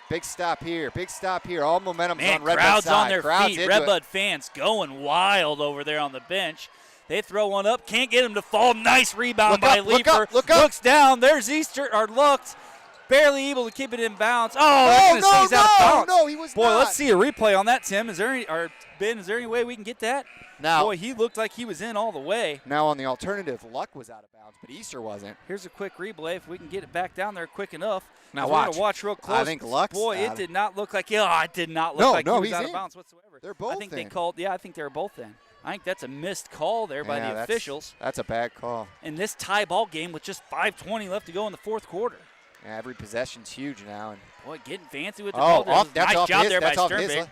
Big stop here. Big stop here. All momentum's on Redbud's crowds side. on their feet. Redbud fans going wild over there on the bench. They throw one up. Can't get him to fall. Nice rebound by Leeper. Look up. Looks down. There's Easter, or looked. Barely able to keep it in bounds. Oh, he's out of bounds. No, he was Boy, not. let's see a replay on that, Tim. Is there any, or Ben, is there any way we can get that? Now, boy, he looked like he was in all the way. Now on the alternative, Luck was out of bounds, but Easter wasn't. Here's a quick replay if we can get it back down there quick enough. Now we're watch. gonna watch real close. I think Luck's Boy, it did not look like. Yeah, it did not look like he was out of bounds whatsoever. They're both I think in. they called. Yeah, I think they were both in. I think that's a missed call there by the officials. That's a bad call. In this tie ball game with just 5:20 left to go in the fourth quarter. Yeah, every possession's huge now. And boy, getting fancy with the ball. That's nice off job his, there by that's off Sternberg. his.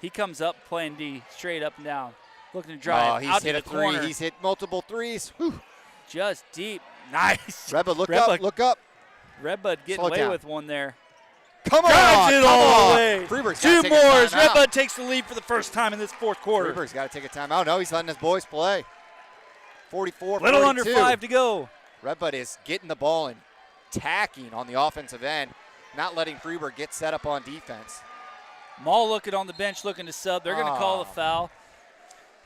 He comes up playing D straight up and down, looking to drive he's out hit to a the three. corner. He's hit multiple threes. Whew. Just deep. Nice. Redbud, look up. Look up. Redbud getting Slow away down. with one there. Come on. Drives it all the way. Freeburg's 2 more as Redbud takes the lead for the first time in this fourth quarter. Freeburg's got to take a timeout. No, he's letting his boys play. 44-42. Little under 5 to go. Redbud is getting the ball and tacking on the offensive end, not letting Freeburg get set up on defense. Maul looking on the bench, looking to sub. They're going to call the foul.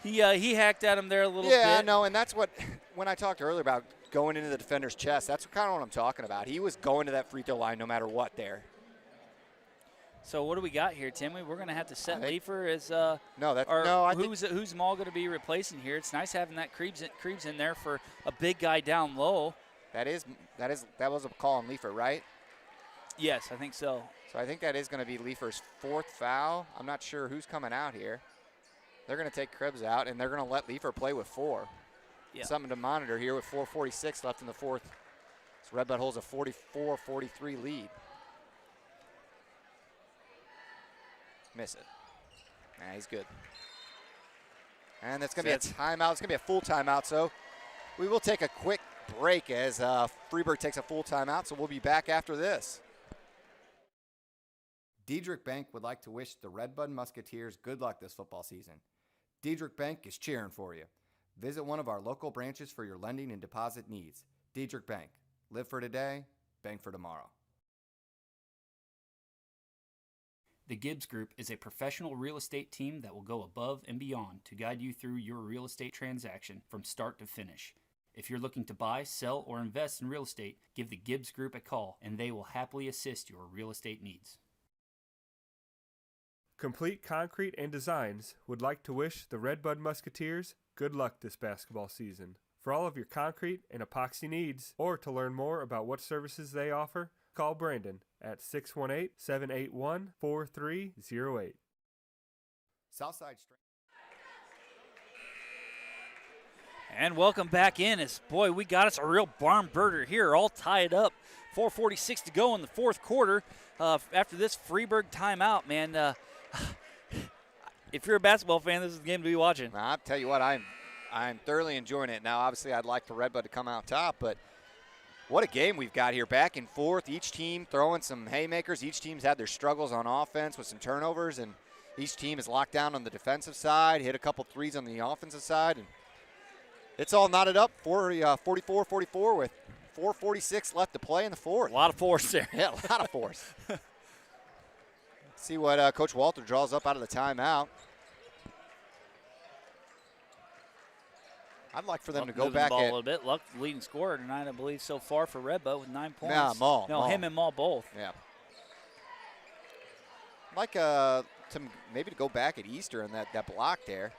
He hacked at him there a little bit. Yeah, no, and that's what, when I talked earlier about going into the defender's chest, that's kind of what I'm talking about. He was going to that free throw line no matter what there. So what do we got here, Timmy? We're going to have to set Leifer as who's Maul going to be replacing here? It's nice having that Krebs in there for a big guy down low. That was a call on Leifer, right? Yes, I think so. So I think that is going to be Leifer's 4th foul. I'm not sure who's coming out here. They're going to take Krebs out, and they're going to let Leifer play with 4. Yeah. Something to monitor here with 4:46 left in the fourth. So Redbud holds a 44-43 lead. Miss it. Nah, he's good. And that's going to be a timeout. It's going to be a full timeout, so we will take a quick break as Freeburg takes a full timeout, so we'll be back after this. Diedrich Bank would like to wish the Redbud Musketeers good luck this football season. Diedrich Bank is cheering for you. Visit one of our local branches for your lending and deposit needs. Diedrich Bank. Live for today, bank for tomorrow. The Gibbs Group is a professional real estate team that will go above and beyond to guide you through your real estate transaction from start to finish. If you're looking to buy, sell, or invest in real estate, give the Gibbs Group a call and they will happily assist your real estate needs. Complete Concrete and Designs would like to wish the Redbud Musketeers good luck this basketball season. For all of your concrete and epoxy needs, or to learn more about what services they offer, call Brandon at 618-781-4308. Southside Strength. And welcome back in as, boy, we got us a real barn burner here, all tied up. 4:46 to go in the fourth quarter. After this Freeburg timeout, man, if you're a basketball fan, this is the game to be watching. I'll tell you what, I'm thoroughly enjoying it. Now, obviously, I'd like the Redbud to come out top, but what a game we've got here, back and forth. Each team throwing some haymakers. Each team's had their struggles on offense with some turnovers, and each team is locked down on the defensive side, hit a couple threes on the offensive side, and it's all knotted up, 44-44 with 4:46 left to play in the fourth. A lot of force there. Yeah, a lot of force. See what Coach Walter draws up out of the timeout. I'd like for them to go back the ball at a little bit. Luck, leading scorer tonight, I believe, so far for Redbud with 9 points. Nah, Maul. No, him and Maul both. Yeah. like to maybe to go back at Easter on that block there.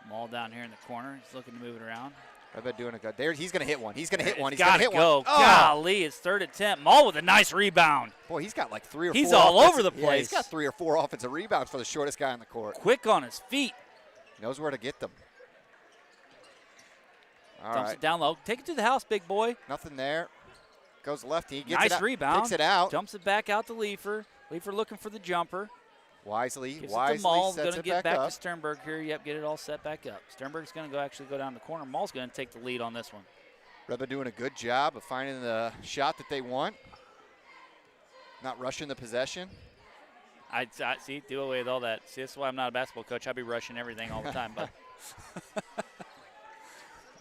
Maul down here in the corner. He's looking to move it around. Redbud doing a good. There, he's going to hit one. He's going to hit one. He's Got going to to hit go. one. Oh! Golly, his third attempt. Maul with a nice rebound. Boy, he's got like 3 or 4. He's all over the place. Yeah, he's got 3 or 4 offensive rebounds for the shortest guy on the court. Quick on his feet. Knows where to get them. All Dumps right. it down low. Take it to the house, big boy. Nothing there. Goes lefty. Gets Nice it out, rebound. Kicks it out. Jumps it back out to Leifer. Leifer looking for the jumper. Wisely Gives sets it to Maul. Going it to get back up. to Sternberg here. Yep, get it all set back up. Sternberg's going to actually go down the corner. Maul's going to take the lead on this one. Redbud doing a good job of finding the shot that they want. Not rushing the possession. I see, do away with all that. See, this is why I'm not a basketball coach. I'd be rushing everything all the time. But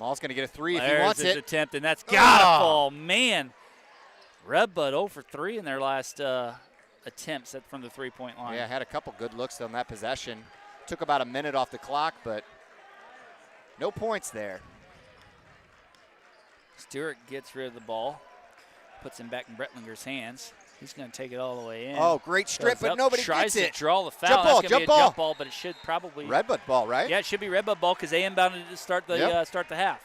Maul's going to get a 3 if there's he wants his it. attempt, and that's got to fall. Man, Redbud 0 for 3 in their last attempts from the three-point line. Yeah, had a couple good looks on that possession. Took about a minute off the clock, but no points there. Stewart gets rid of the ball, puts him back in Brettlinger's hands. He's going to take it all the way in. Oh, great strip, but nobody tries gets it. To draw the foul. Jump ball, That's going to be a jump ball, but it should probably Redbud ball, right? Yeah, it should be Redbud ball because they inbounded to start the start the half.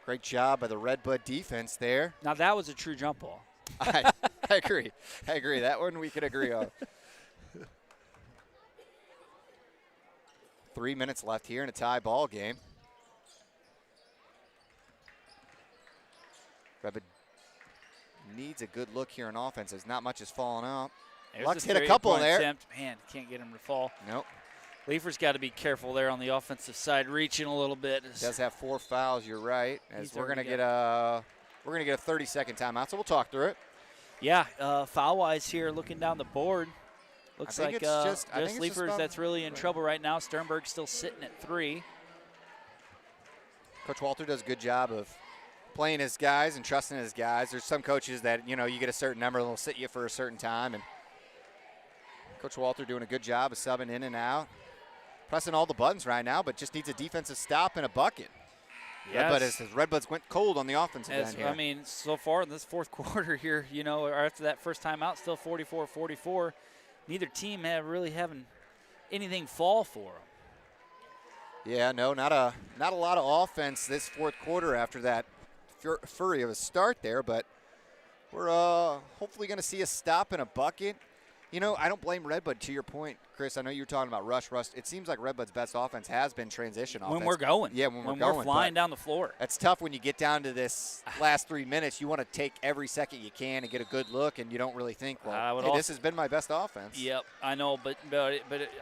Great job by the Redbud defense there. Now that was a true jump ball. I agree. I agree. That one we could agree on. 3 minutes left here in a tie ball game. Redbud needs a good look here in offense as not much has fallen out. Lux hit a couple there. Attempt. Man, can't get him to fall. Nope. Leifer's got to be careful there on the offensive side, reaching a little bit. Does have 4 fouls. You're right. As we're gonna get a 30-second timeout. So we'll talk through it. Yeah, foul-wise here, looking down the board, looks like just Leifer's that's really in trouble right now. Sternberg's still sitting at 3. Coach Walter does a good job of playing his guys and trusting his guys. There's some coaches that, you get a certain number, they'll sit you for a certain time. And Coach Walter doing a good job of subbing in and out. Pressing all the buttons right now, but just needs a defensive stop and a bucket. Yes. Redbuds went cold on the offensive end here. I mean, so far in this fourth quarter here, or after that first timeout, still 44-44. Neither team really having anything fall for them. Yeah, no, not a lot of offense this fourth quarter after that flurry of a start there, but we're hopefully going to see a stop and a bucket. I don't blame Redbud, to your point, Chris. I know you were talking about rush. It seems like Redbud's best offense has been transition offense. When we're going. Yeah, when we're flying down the floor. That's tough when you get down to this last 3 minutes. You want to take every second you can and get a good look, and you don't really think, this has been my best offense. Yep, I know, but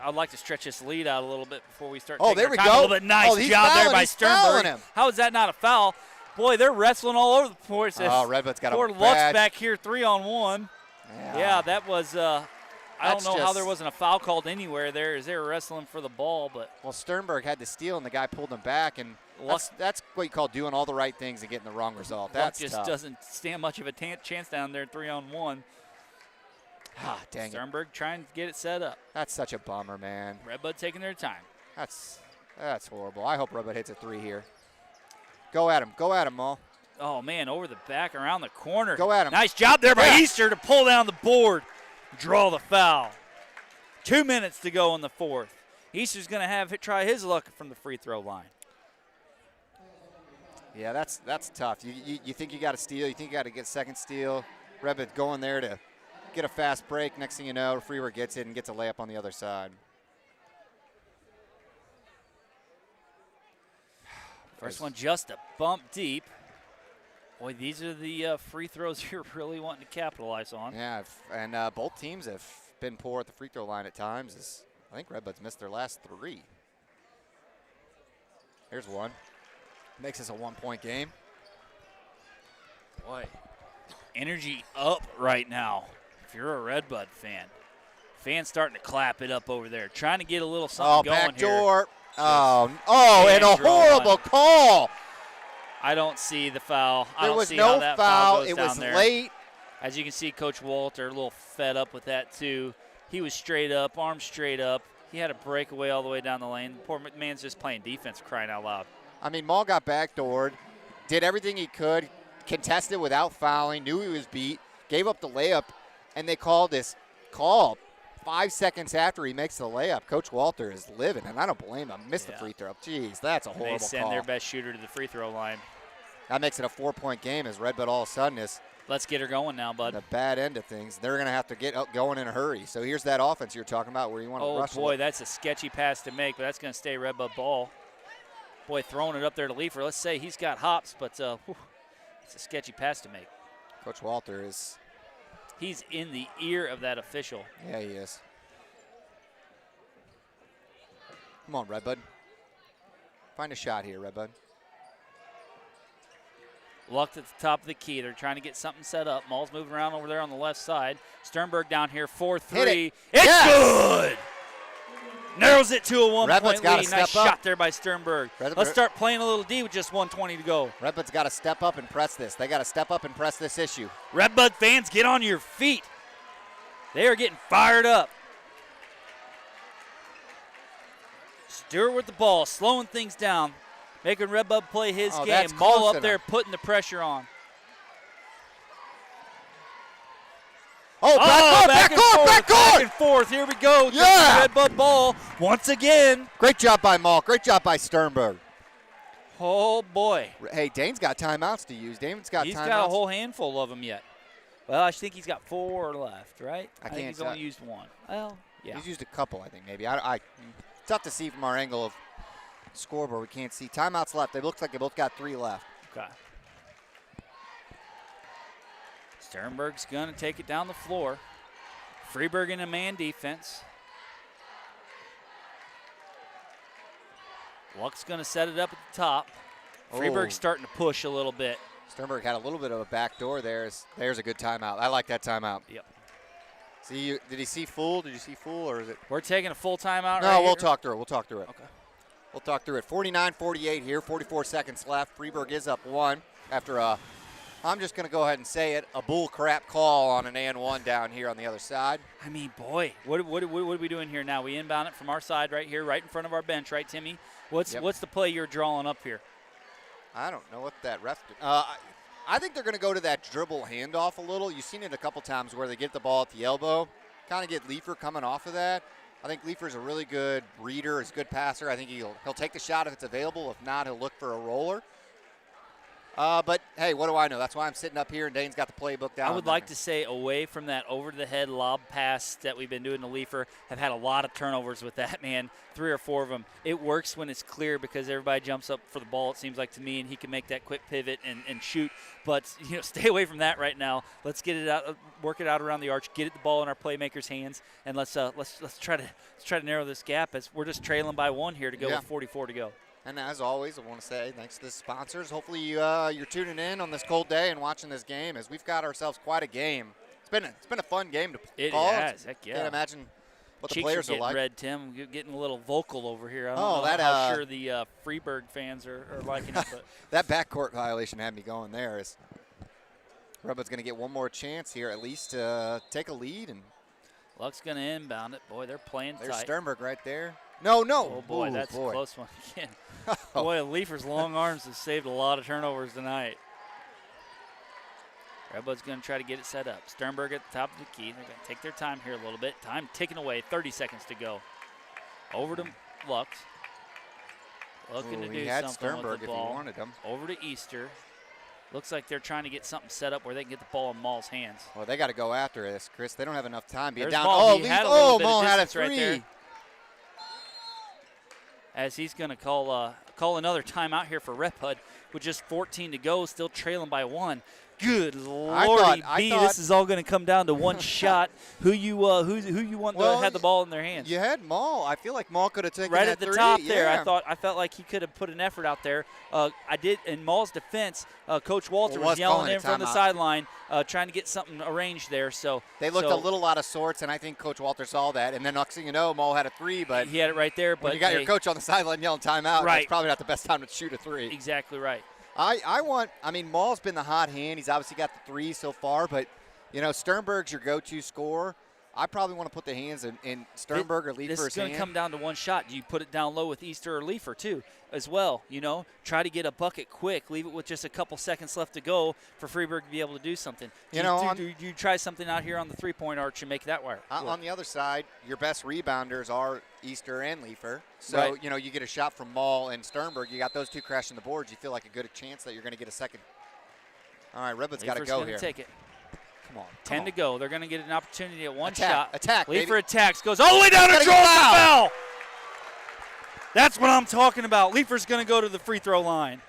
I'd like to stretch this lead out a little bit before we start. There we go. go. A little bit nice job there by Sternberg. How is that not a foul? Boy, they're wrestling all over the place. Redbud's got a Lux back here 3-on-1. Yeah, that was. I don't know how there wasn't a foul called anywhere there as they were wrestling for the ball. But Sternberg had to steal, and the guy pulled him back, and that's what you call doing all the right things and getting the wrong result. That just doesn't stand much of a chance down there 3-on-1. Dang Sternberg trying to get it set up. That's such a bummer, man. Redbud taking their time. That's horrible. I hope Redbud hits a 3 here. Go at him, Maul. Oh, man, over the back, around the corner. Go at him. Nice job there by Easter to pull down the board. Draw the foul. 2 minutes to go in the fourth. Easter's going to try his luck from the free throw line. Yeah, that's tough. You think you got to steal. You think you got to get second steal. Redbud going there to get a fast break. Next thing you know, Freeburg gets it and gets a layup on the other side. First one just a bump deep. Boy, these are the free throws you're really wanting to capitalize on. Yeah, and both teams have been poor at the free throw line at times. I think Redbud's missed their last 3. Here's one. Makes this a 1-point game. Boy, energy up right now if you're a Redbud fan. Fans starting to clap it up over there, trying to get a little something going back door. here. And a horrible call. I don't see the foul. There was no foul. It was late. As you can see, Coach Walter a little fed up with that too. He was straight up, arms straight up. He had a breakaway all the way down the lane. The poor man's just playing defense, crying out loud. I mean, Maul got backdoored, did everything he could, contested without fouling, knew he was beat, gave up the layup, and they called this call 5 seconds after he makes the layup. Coach Walter is living, and I don't blame him. Missed the free throw. Jeez, that's a horrible call. They send their best shooter to the free throw line. That makes it a 4-point game as Redbud all of a sudden is Let's get her going now, bud. the bad end of things. They're going to have to get going in a hurry. So here's that offense you're talking about where you want to rush. Oh, boy, that's a sketchy pass to make, but that's going to stay Redbud ball. Boy, throwing it up there to Leifer. Let's say he's got hops, but it's a sketchy pass to make. Coach Walter is. He's in the ear of that official. Yeah, he is. Come on, Redbud. Find a shot here, Redbud. Luck at the top of the key. They're trying to get something set up. Maul's moving around over there on the left side. Sternberg down here, 4-3. It's good! Narrows it to a 1-point lead. Nice shot there by Sternberg. Let's start playing a little D with just 1:20 to go. Redbud's got to step up and press this. They got to step up and press this issue. Redbud fans, get on your feet. They are getting fired up. Stewart with the ball, slowing things down, making Redbud play his game. Maul up there putting the pressure on. Back and forth. Here we go. Yeah. Redbud ball once again. Great job by Maul. Great job by Sternberg. Oh, boy. Hey, Dane's got timeouts to use. He's got a whole handful of them yet. Well, I think he's got 4 left, right? I think he's only used 1. Well, yeah. He's used a couple, I think, maybe. Tough to see from our angle of scoreboard. We can't see. Timeouts left. They look like they both got 3 left. Okay. Sternberg's going to take it down the floor. Freeburg in a man defense. Luck's going to set it up at the top. Freeburg's starting to push a little bit. Sternberg had a little bit of a back door there. There's a good timeout. I like that timeout. Yep. See, did he see full? Did you see full, or is it? We're taking a full timeout. No, right we'll here. talk through it. We'll talk through it. Okay. We'll talk through it. 49-48 here. 44 seconds left. Freeburg is up 1 after a. I'm just going to go ahead and say it, a bull crap call on an and 1 down here on the other side. I mean, boy, what are we doing here now? We inbound it from our side right here, right in front of our bench, right, Timmy? What's the play you're drawing up here? I don't know what that ref did. I think they're going to go to that dribble handoff a little. You've seen it a couple times where they get the ball at the elbow, kind of get Leifer coming off of that. I think Leifer's a really good reader, is a good passer. I think he'll take the shot if it's available. If not, he'll look for a roller. But, hey, what do I know? That's why I'm sitting up here, and Dane's got the playbook down. I would like to say away from that over-the-head lob pass that we've been doing to Leifer, have had a lot of turnovers with that, man, 3 or 4 of them. It works when it's clear because everybody jumps up for the ball, it seems like to me, and he can make that quick pivot and shoot. But, stay away from that right now. Let's get it out, work it out around the arch, get the ball in our playmakers' hands, and let's try to narrow this gap as we're just trailing by 1 here to go with 44 to go. And as always, I want to say thanks to the sponsors. Hopefully you're tuning in on this cold day and watching this game as we've got ourselves quite a game. It's been a fun game to call. It has, heck yeah. Can't imagine what Cheeks the players are like. Red, Tim. You're getting a little vocal over here. I don't know how sure the Freeburg fans are liking it. But that backcourt violation had me going there. Redbud's going to get one more chance here at least to take a lead. And Luck's going to inbound it. Boy, they're playing tight. There's Sternberg right there. No. Oh, boy, that's a close one again. Boy, Leifer's long arms have saved a lot of turnovers tonight. Redbud's going to try to get it set up. Sternberg at the top of the key. They're going to take their time here a little bit. Time ticking away. 30 seconds to go. Over to Lux. Looking to do something Sternberg with the ball. if he wanted him. Over to Easter. Looks like they're trying to get something set up where they can get the ball in Maul's hands. Well, they got to go after this, Chris. They don't have enough time. There's down. Maul. Maul had a 3. Right there. As he's going to call another timeout here for Redbud with just 14 to go, still trailing by 1. Good Lordy B, this is all going to come down to one shot. Who you want to have the ball in their hands? You had Maul. I feel like Maul could have taken right that at the 3. top there. I felt like he could have put an effort out there. I did in Maul's defense. Coach Walter was yelling in from the sideline, trying to get something arranged there. So they looked a little out of sorts, and I think Coach Walter saw that. And then next thing you know, Maul had a 3, but he had it right there. But when you got your coach on the sideline yelling timeout, right. That's probably not the best time to shoot a 3. Exactly right. Maul's been the hot hand. He's obviously got the 3 so far, but, Sternberg's your go-to scorer. I probably want to put the hands in Sternberg or Leifer's hand. This is going to come down to one shot. Do you put it down low with Easter or Leifer too as well? You know, try to get a bucket quick. Leave it with just a couple seconds left to go for Freeburg to be able to do something. Do you try something out here on the three-point arch and make that work? On the other side, your best rebounders are Easter and Leifer. So, Right. you know, you get a shot from Maul and Sternberg. You got those two crashing the boards. You feel like a good chance that you're going to get a second. All right, Redbud's got to Leifer's go gonna here. Take it. Come on. 10 to go. They're going to get an opportunity at one Attack, shot. attack, Leifer baby. attacks, goes all the way down and draws the foul. That's what I'm talking about. Leifer's going to go to the free throw line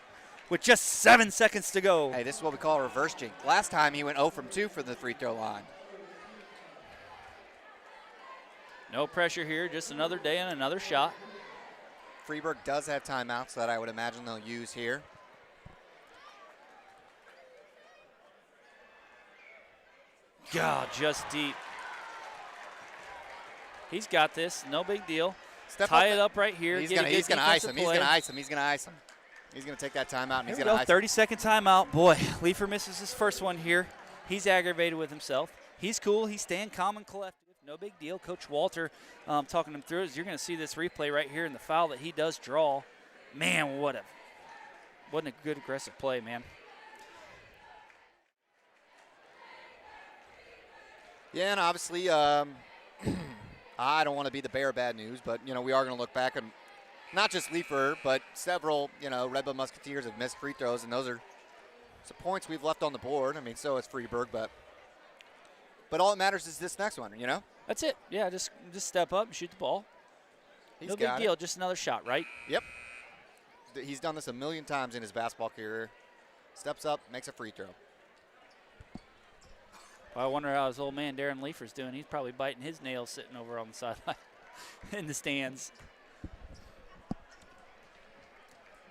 with just 7 seconds to go. Hey, this is what we call a reverse jinx. Last time he went 0 from 2 for the free throw line. No pressure here, just another day and another shot. Freeburg does have timeouts that I would imagine they'll use here. God, just deep. He's got this, no big deal. Tie it up right here. He's get going a good to ice defensive him. He's play. going to ice him. He's going to ice him. He's going to take that timeout and he's Here going we to go, ice him. 30-second timeout. Boy, Leifer misses his first one here. He's aggravated with himself. He's cool. He's staying calm and collected. No big deal. Coach Walter talking him through it. You're going to see this replay right here in the foul that he does draw. Man, wasn't a good aggressive play, man. Yeah, and obviously, I don't want to be the bearer of bad news, but, you know, we are going to look back and not just Leifer, but several, you know, Redbud Musketeers have missed free throws, and those are some points we've left on the board. I mean, so has Freeburg, but all that matters is this next one, you know? That's it. Yeah, just step up and shoot the ball. He's no big got deal. it. Just another shot, right? Yep. He's done this a million times in his basketball career. Steps up, makes a free throw. I wonder how his old man Darren Leifer's doing. He's probably biting his nails sitting over on the sideline in the stands.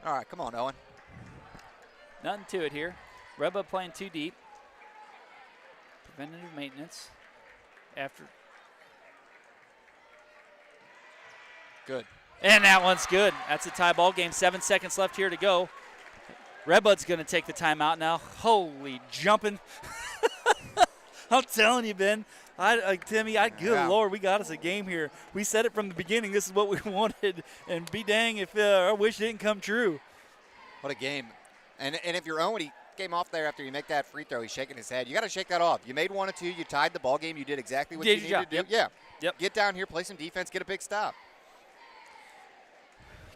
All right, come on, Owen. Nothing to it here. Redbud playing too deep. Preventative maintenance after. Good. And that one's good. That's a tie ball game. 7 seconds left here to go. Redbud's going to take the timeout now. Holy jumping. I'm telling you, Ben. Timmy, good Lord, we got us a game here. We said it from the beginning. This is what we wanted. And be dang if our wish didn't come true. What a game. And if you're Owen, he came off there after you make that free throw. He's shaking his head. You got to shake that off. You made 1 or 2. You tied the ball game. You did exactly what you needed to do. Yep. Yeah. Yep. Get down here, play some defense, get a big stop.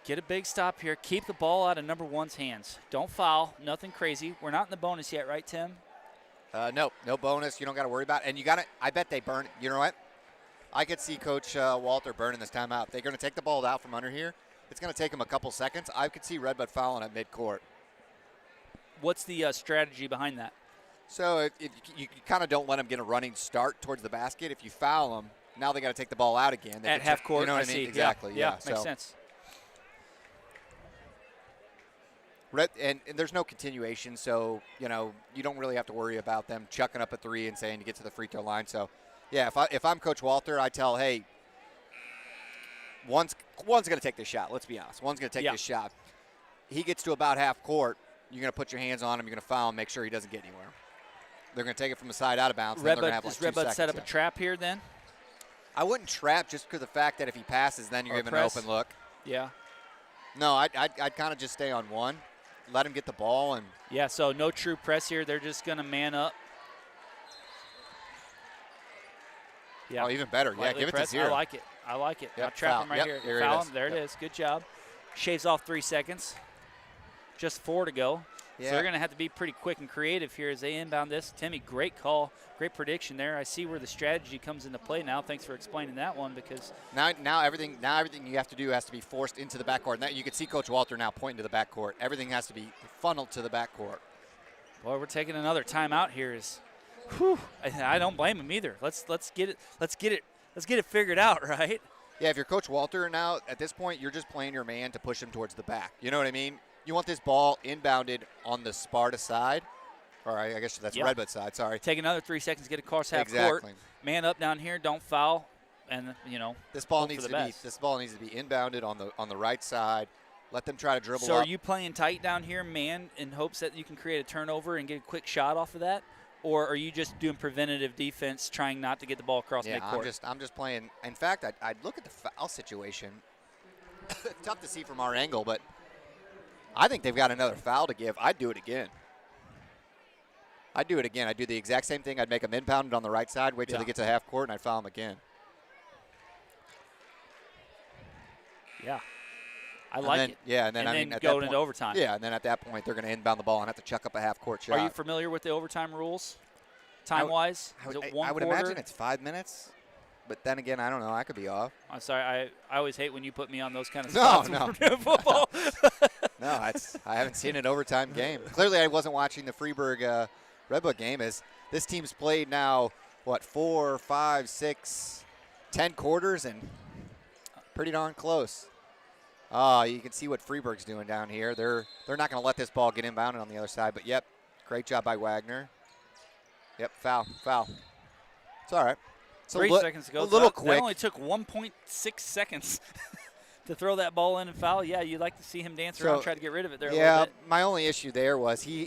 Get a big stop here. Keep the ball out of number one's hands. Don't foul. Nothing crazy. We're not in the bonus yet, right, Tim? No bonus. You don't got to worry about it. And you got to, I bet they burn it. You know what? I could see Coach Walter burning this timeout. They're going to take the ball out from under here. It's going to take them a couple seconds. I could see Redbud fouling at midcourt. What's the strategy behind that? So if you kind of don't let them get a running start towards the basket. If you foul them, now they got to take the ball out again. At half court, you know what I mean? Exactly. Yeah. Makes sense. And there's no continuation, so, you know, you don't really have to worry about them chucking up a three and saying to get to the free throw line. So, yeah, if I'm Coach Walter, I tell, hey, one's going to take this shot. Let's be honest. One's going to take this shot. He gets to about half court. You're going to put your hands on him. You're going to foul him, make sure he doesn't get anywhere. They're going to take it from the side out of bounds. Does Redbud set up a trap here then? I wouldn't trap just because of the fact that if he passes, then you're giving an open look. Yeah. No, I'd kind of just stay on one. Let him get the ball. And yeah, so no true press here. They're just going to man up. Yeah. Oh, even better. Yeah, give it to 0. I like it. Yep, now trap him right here. There Foul it is. him. There it is. Good job. Shaves off 3 seconds. Just 4 to go. Yeah. So they're going to have to be pretty quick and creative here as they inbound this. Timmy, great call. Great prediction there. I see where the strategy comes into play now. Thanks for explaining that one because now everything you have to do has to be forced into the backcourt. And you can see Coach Walter now pointing to the backcourt. Everything has to be funneled to the backcourt. Boy, we're taking another timeout here. I don't blame him either. Let's get it figured out, right? Yeah, if you're Coach Walter now, at this point, you're just playing your man to push him towards the back. You know what I mean? You want this ball inbounded on the Sparta side. Or I guess that's Redbud side, sorry. Take another 3 seconds, get across half court. Man up down here, don't foul. And, you know, this ball needs to be inbounded on the right side. Let them try to dribble So up. are you playing tight down here, man, in hopes that you can create a turnover and get a quick shot off of that? or are you just doing preventative defense, trying not to get the ball across midcourt? Yeah, I'm just playing. In fact, I'd look at the foul situation. Tough to see from our angle, but I think they've got another foul to give. I'd do it again. I'd do the exact same thing. I'd make them inbounded on the right side, wait till they get to half court, and I'd foul them again. Yeah. I like it. Yeah, and then at that go point, into overtime. Yeah, and then at that point, they're going to inbound the ball and have to chuck up a half-court shot. Are you familiar with the overtime rules, time-wise? I would imagine it's 5 minutes, but then again, I don't know. I could be off. I'm sorry. I always hate when you put me on those kind of spots when we're doing football. No, I haven't seen an overtime game. Clearly, I wasn't watching the Freeburg Redbud game. As this team's played now, 4, 5, 6, 10 quarters, and pretty darn close. You can see what Freeburg's doing down here. They're not going to let this ball get inbounded on the other side. But, yep, great job by Wagner. Yep, foul. It's all right. It's 3 seconds ago. A little quick. That only took 1.6 seconds to throw that ball in and foul. Yeah, you'd like to see him dance around and try to get rid of it there a little bit. My only issue there was he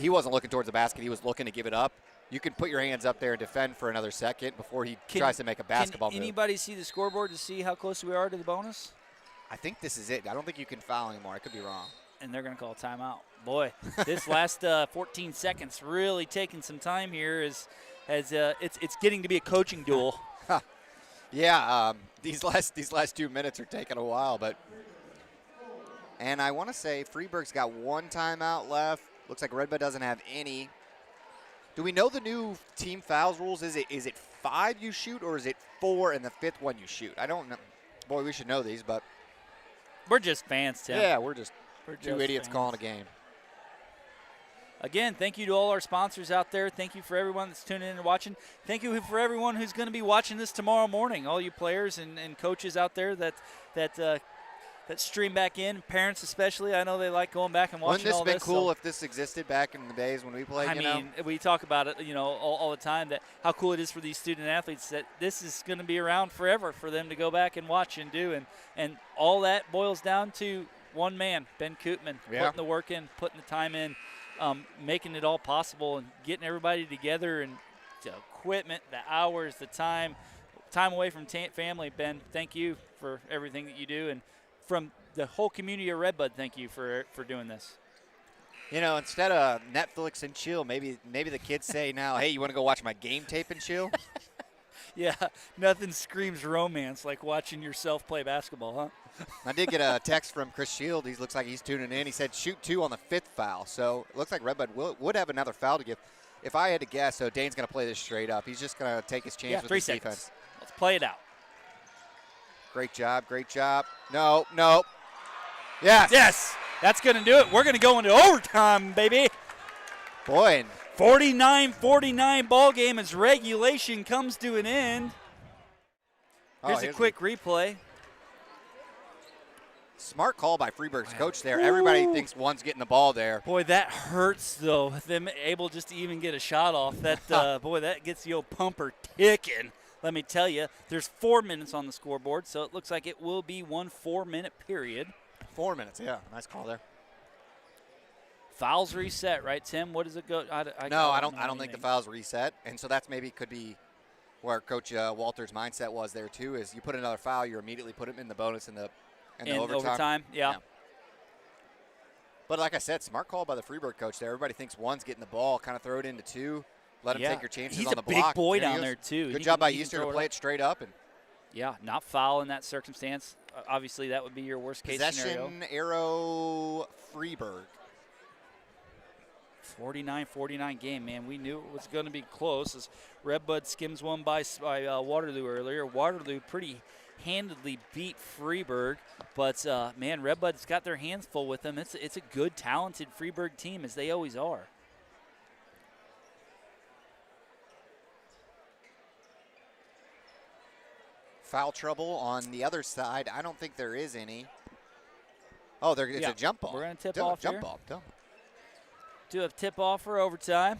wasn't looking towards the basket. He was looking to give it up. You can put your hands up there and defend for another second before he tries to make a basketball move. Can anybody see the scoreboard to see how close we are to the bonus? I think this is it. I don't think you can foul anymore. I could be wrong. And they're going to call a timeout. Boy, this last 14 seconds really taking some time here as it's getting to be a coaching duel. Yeah, these last 2 minutes are taking a while, and I want to say Freeburg's got one timeout left. Looks like Redbud doesn't have any. Do we know the new team fouls rules? Is it 5 you shoot, or is it 4 and the 5th one you shoot? I don't know. Boy, we should know these, but we're just fans, Tim. Yeah, we're just two idiots calling a game. Again, thank you to all our sponsors out there. Thank you for everyone that's tuning in and watching. Thank you for everyone who's going to be watching this tomorrow morning. All you players and coaches out there that stream back in, parents especially. I know they like going back and watching all this. Wouldn't this been cool if this existed back in the days when we played? I mean, we talk about it, all the time, that how cool it is for these student athletes that this is going to be around forever for them to go back and watch and do. And all that boils down to one man, Ben Koopman, putting the work in, putting the time in, making it all possible and getting everybody together and the equipment, the hours, the time away from family. Ben, thank you for everything that you do. And from the whole community of Redbud, thank you for doing this. Instead of Netflix and chill, maybe the kids say now, hey, you want to go watch my game tape and chill? Yeah, nothing screams romance like watching yourself play basketball, huh? I did get a text from Chris Shield. He looks like he's tuning in. He said shoot 2 on the 5th foul. So it looks like Redbud would have another foul to give. If I had to guess, so Dane's going to play this straight up. He's just going to take his chance with his defense. Let's play it out. Great job. No. Yes. Yes. That's going to do it. We're going to go into overtime, baby. Boy. 49-49 ball game as regulation comes to an end. Here's a quick replay. Smart call by Freeburg's coach there. Everybody thinks one's getting the ball there. Boy, that hurts, though, them able just to even get a shot off. That boy, that gets the old pumper ticking. Let me tell you, there's 4 minutes on the scoreboard, so it looks like it will be 1 4-minute period. 4 minutes, yeah. Nice call there. Fouls reset, right, Tim? What does it go? I don't think the fouls reset, and so that's maybe could be where Coach Walter's mindset was there too. Is you put another foul, you immediately put him in the bonus in the overtime. Yeah. But like I said, smart call by the Freeburg coach there. Everybody thinks one's getting the ball, kind of throw it into 2, let him take your chances on the block. He's a big boy down there too. Good job by Easter to play it straight up and. Yeah, not foul in that circumstance. Obviously, that would be your worst case scenario. Possession arrow Freeburg. 49-49 game, man. We knew it was going to be close as Redbud skims one by Waterloo earlier. Waterloo pretty handedly beat Freeburg, but, man, Redbud's got their hands full with them. It's a good, talented Freeburg team, as they always are. Foul trouble on the other side. I don't think there is any. Oh, it's a jump ball. We're going to tip off jump here. Ball. Do a tip off for overtime.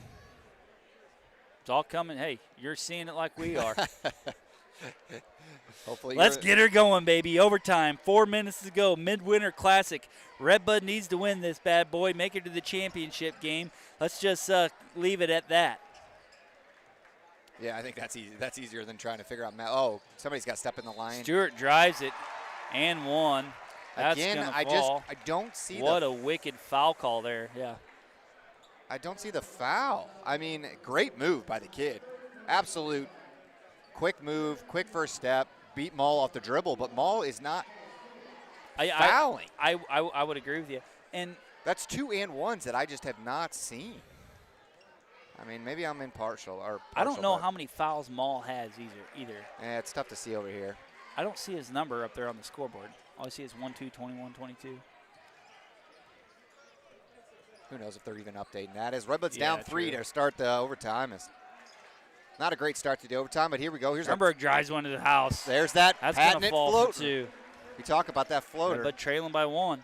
It's all coming. Hey, you're seeing it like we are. Hopefully, let's get her going, baby. Overtime. 4 minutes to go. Midwinter Classic. Redbud needs to win this bad boy. Make it to the championship game. Let's just leave it at that. Yeah, I think that's easy. That's easier than trying to figure out. Oh, somebody's got to step in the line. Stewart drives it and one. That's Again, gonna I fall. don't see what a wicked foul call there. Yeah. I don't see the foul. I mean, great move by the kid. Absolute quick move, quick first step, beat Maul off the dribble, but Maul is not fouling. I would agree with you. And that's 2 and 1s that I just have not seen. I mean, maybe I'm impartial. I don't know how many fouls Maul has either. Yeah, it's tough to see over here. I don't see his number up there on the scoreboard. All I see is 1, 2, 21, 22. Who knows if they're even updating that. As Redbud's down 3 to start the overtime. It's not a great start to the overtime, but here we go. Here's Sternberg drives one to the house. There's that That's patented fall float. for 2. We talk about that floater. But trailing by 1.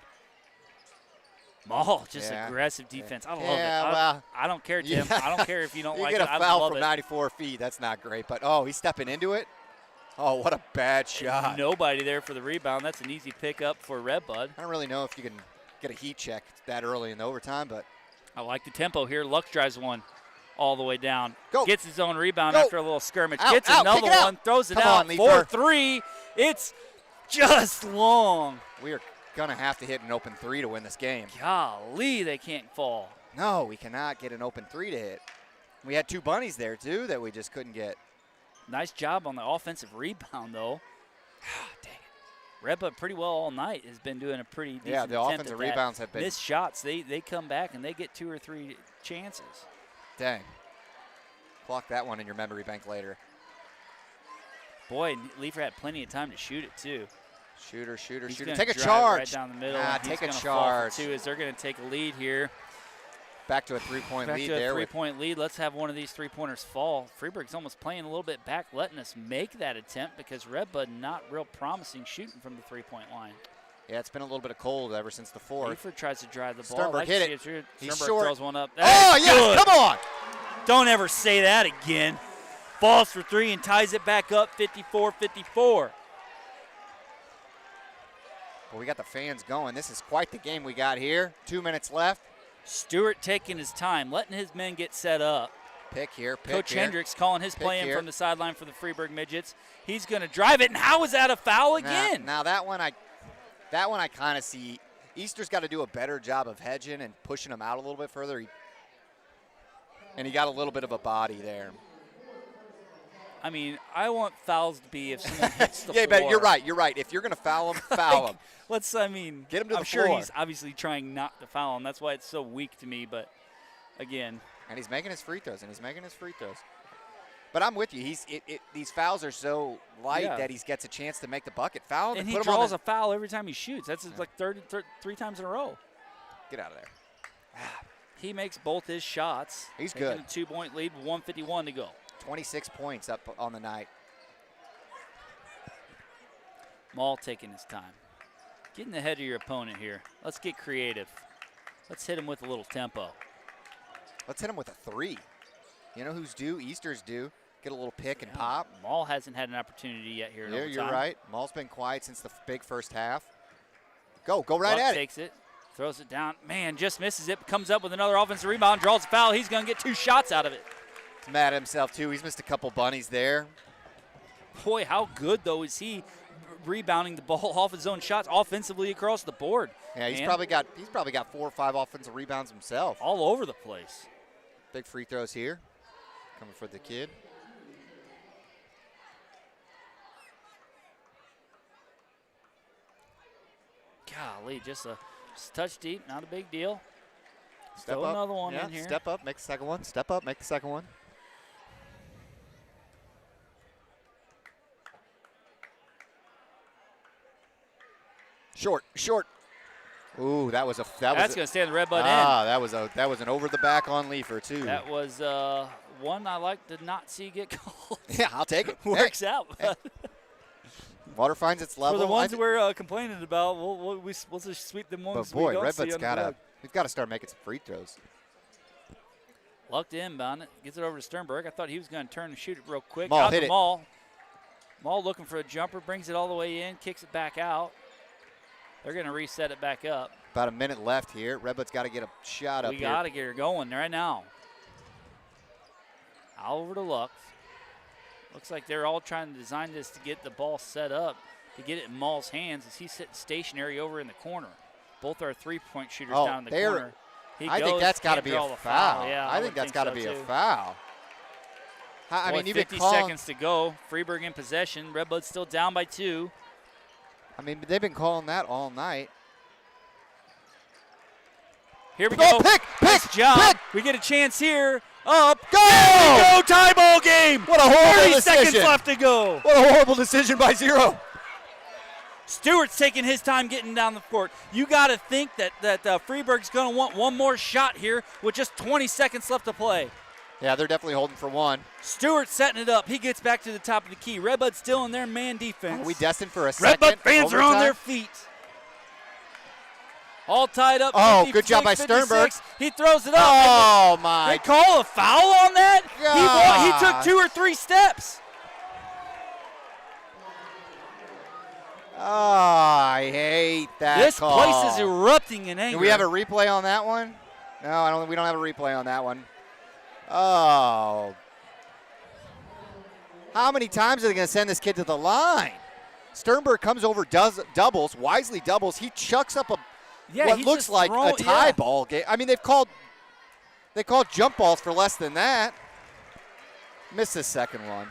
Maul, just aggressive defense. I love it. I don't care, Tim. I don't care if you don't like it. You get a foul from 94 feet. That's not great. But, he's stepping into it. Oh, what a bad shot. Nobody there for the rebound. That's an easy pickup for Redbud. I don't really know if you can get a heat check that early in the overtime, but. I like the tempo here. Lux drives one all the way down. Go. Gets his own rebound Go. after a little skirmish. Out, Gets out, another one. Throws it out. 4-3. It's just long. We are going to have to hit an open 3 to win this game. Golly, they can't fall. No, we cannot get an open 3 to hit. We had 2 bunnies there, too, that we just couldn't get. Nice job on the offensive rebound, though. Dang it. Redbud pretty well all night has been doing a pretty decent Yeah, the attempt offensive at that. rebounds have been. Missed shots, they come back and they get 2 or 3 chances. Dang. Clock that one in your memory bank later. Boy, Leifer had plenty of time to shoot it, too. Shooter. He's Take a drive charge. Right down the middle. Take a charge. Fall for 2 as they're going to take a lead here. Back to a 3-point lead there. Back to a 3-point lead. Let's have one of these 3-pointers fall. Freeburg's almost playing a little bit back, letting us make that attempt because Redbud not real promising shooting from the 3-point line. Yeah, it's been a little bit of cold ever since the 4th. Leifer tries to drive the ball. Sternberg hit it. He's short. throws one up. Yes, come on. Don't ever say that again. Falls for 3 and ties it back up, 54-54. Well, we got the fans going. This is quite the game we got here. 2 minutes left. Stewart taking his time, letting his men get set up. Pick here, Coach Hendricks calling his play in from the sideline for the Freeburg Midgets. He's going to drive it, and how is that a foul again? Now that one I kind of see. Easter's got to do a better job of hedging and pushing him out a little bit further. And he got a little bit of a body there. I mean, I want fouls to be if someone hits the floor. Yeah, but you're right. If you're going to foul him, foul him. Get him to the floor. I'm sure he's obviously trying not to foul him. That's why it's so weak to me, but again. And he's making his free throws, But I'm with you. These fouls are so light that he gets a chance to make the bucket. Foul him and put he him draws a foul every time he shoots. That's like 3 times in a row. Get out of there. He makes both his shots. He's good. A 2-point lead, 1:51 to go. 26 points up on the night. Maul taking his time. Getting ahead of your opponent here. Let's get creative. Let's hit him with a little tempo. Let's hit him with a 3. You know who's due? Easter's due. Get a little pick and pop. Maul hasn't had an opportunity yet here in overtime. You're right. Maul's been quiet since the big first half. Go right at it. Takes it. Throws it down. Man, just misses it. Comes up with another offensive rebound. Draws a foul. He's going to get 2 shots out of it. He's mad at himself, too. He's missed a couple bunnies there. Boy, how good, though, is he rebounding the ball off his own shots offensively across the board. Yeah, he's probably got 4 or 5 offensive rebounds himself. All over the place. Big free throws here. Coming for the kid. Golly, just a touch deep, not a big deal. Step Throw up. another one in here. Step up, make the second one. Step up, make the second one. Short. Ooh, that's going to stay in the Redbud end. That was an over the back on Leifer too. That was one I like to not see get called. Yeah, I'll take it. Works out. Water finds its level. For the ones we're complaining about, we'll just sweep them ones. But boy, we don't Redbud's see we've got to start making some free throws. Luck to inbound it. Gets it over to Sternberg. I thought he was going to turn and shoot it real quick. Maul out hit to it. Maul looking for a jumper. Brings it all the way in. Kicks it back out. They're going to reset it back up. About a minute left here. Redbud's got to get a shot up here. We got to get her going right now. Over to Lux. Looks like they're all trying to design this to get the ball set up, to get it in Maul's hands as he's sitting stationary over in the corner. Both are three-point shooters down in the corner. I think that's got to be a foul. Yeah, I think that's got to be a foul. I mean, you've 50 been calling, seconds to go. Freeburg in possession. Redbud's still down by 2. I mean, they've been calling that all night. Here we go. Pick! Nice job. We get a chance here. Up. Go! Here we go. Tie ball game. What a horrible 30 seconds decision. left to go. What a horrible decision by 0. Stewart's taking his time getting down the court. You got to think that Freeburg's going to want one more shot here with just 20 seconds left to play. Yeah, they're definitely holding for 1. Stewart setting it up. He gets back to the top of the key. Redbud's still in their man defense. Are we destined for a second Redbud fans are on overtime? their feet. All tied up. Oh, 56, good job by Sternberg. 56. He throws it up. Oh, my. They call a foul on that? He took 2 or 3 steps. Oh, I hate that This call. place is erupting in anger. Do we have a replay on that one? No, we don't have a replay on that one. Oh. How many times are they going to send this kid to the line? Sternberg comes over, doubles, wisely doubles. He chucks up what looks like a tie ball game. I mean, they called jump balls for less than that. Missed the second one.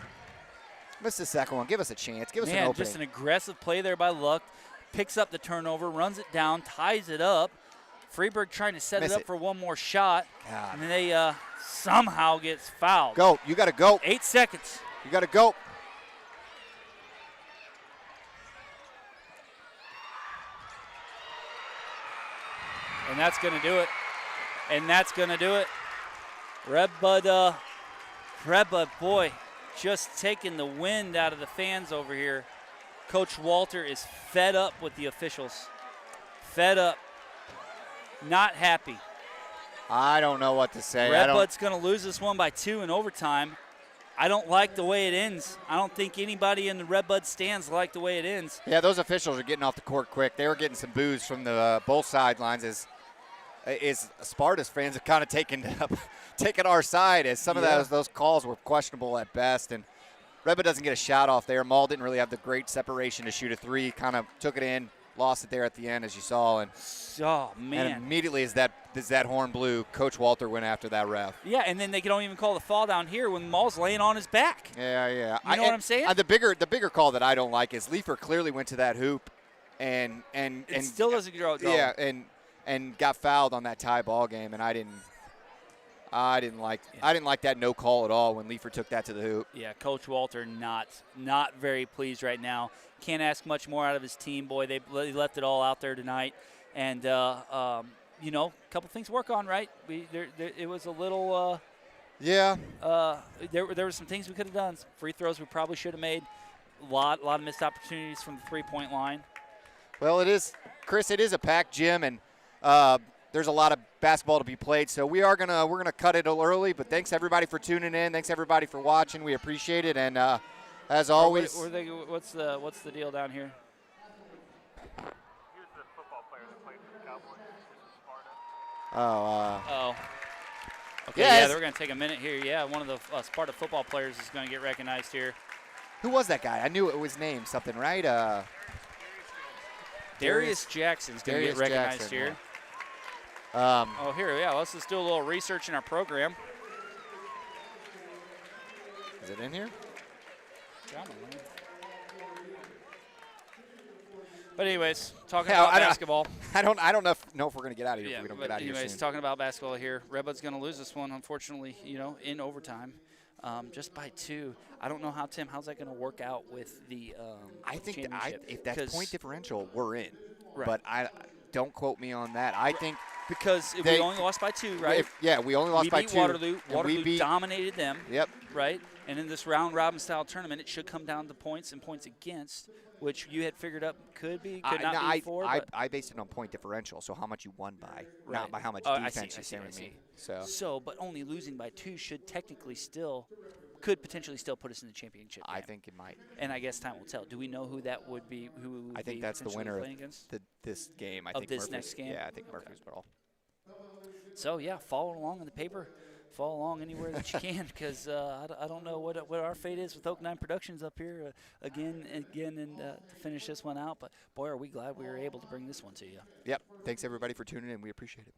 Give us a chance. Give us an opening. Just an aggressive play there by Luck. Picks up the turnover, runs it down, ties it up. Freeburg trying to set it up for one more shot. God. And then they somehow gets fouled. Go. You got to go. 8 seconds. You got to go. And that's going to do it. Redbud, boy, just taking the wind out of the fans over here. Coach Walter is fed up with the officials. Fed up. Not happy. I don't know what to say. Redbud's going to lose this one by 2 in overtime. I don't like the way it ends. I don't think anybody in the Redbud stands like the way it ends. Yeah, those officials are getting off the court quick. They were getting some boos from the both sidelines as Sparta's fans have kind of taken our side as some of those calls were questionable at best. And Redbud doesn't get a shot off there. Maul didn't really have the great separation to shoot a 3. Kind of took it in, lost it there at the end, as you saw. And man! And immediately as that horn blew, Coach Walter went after that ref. Yeah, and then they don't even call the fall down here when Maul's laying on his back. Yeah. You know what I'm saying? The bigger call that I don't like is Leifer clearly went to that hoop and still doesn't go. Yeah, and got fouled on that tie ball game, and I didn't like that no call at all when Leifer took that to the hoop. Yeah, Coach Walter not very pleased right now. Can't ask much more out of his team. Boy, they left it all out there tonight, and a couple things to work on. Right, it was a little. There were some things we could have done. Some free throws we probably should have made. A lot of missed opportunities from the 3-point line. Well, it is, Chris. It is a packed gym, and there's a lot of basketball to be played. So we're gonna cut it a little early. But thanks everybody for tuning in. Thanks everybody for watching. We appreciate it. And as always, what's the deal down here? Here's the football player that played for the Cowboys. Oh. Okay, yeah, they're going to take a minute here. Yeah, one of the Sparta football players is going to get recognized here. Who was that guy? I knew it was named something, right? Darius Jackson's going to get recognized here. Let's just do a little research in our program. Is it in here? But anyways, talking about basketball. I don't know if we're going to get out of here if we don't get out of here soon. Talking about basketball here. Redbud's going to lose this one, unfortunately, in overtime. Just by 2. I don't know how's that going to work out with the I think championship. if that's point differential, we're in. Right. But don't quote me on that. I think because we only lost by 2, right? We only lost by 2. Waterloo. Waterloo dominated them. Yep. Right. And in this round robin style tournament, it should come down to points and points against, which you had figured up could not be before. I based it on point differential, so how much you won by, not by how much defense you sent me. But only losing by 2 should technically could potentially still put us in the championship game. I think it might. And I guess time will tell. Do we know who that would be? I think that's the winner of this game. I think this next game? Yeah, I think Murphy's Ball. So, following along in the paper, follow along anywhere that you can, because I don't know what our fate is with Oak 9 Productions up here again, and to finish this one out. But boy, are we glad we were able to bring this one to you. Yep. Thanks everybody for tuning in. We appreciate it.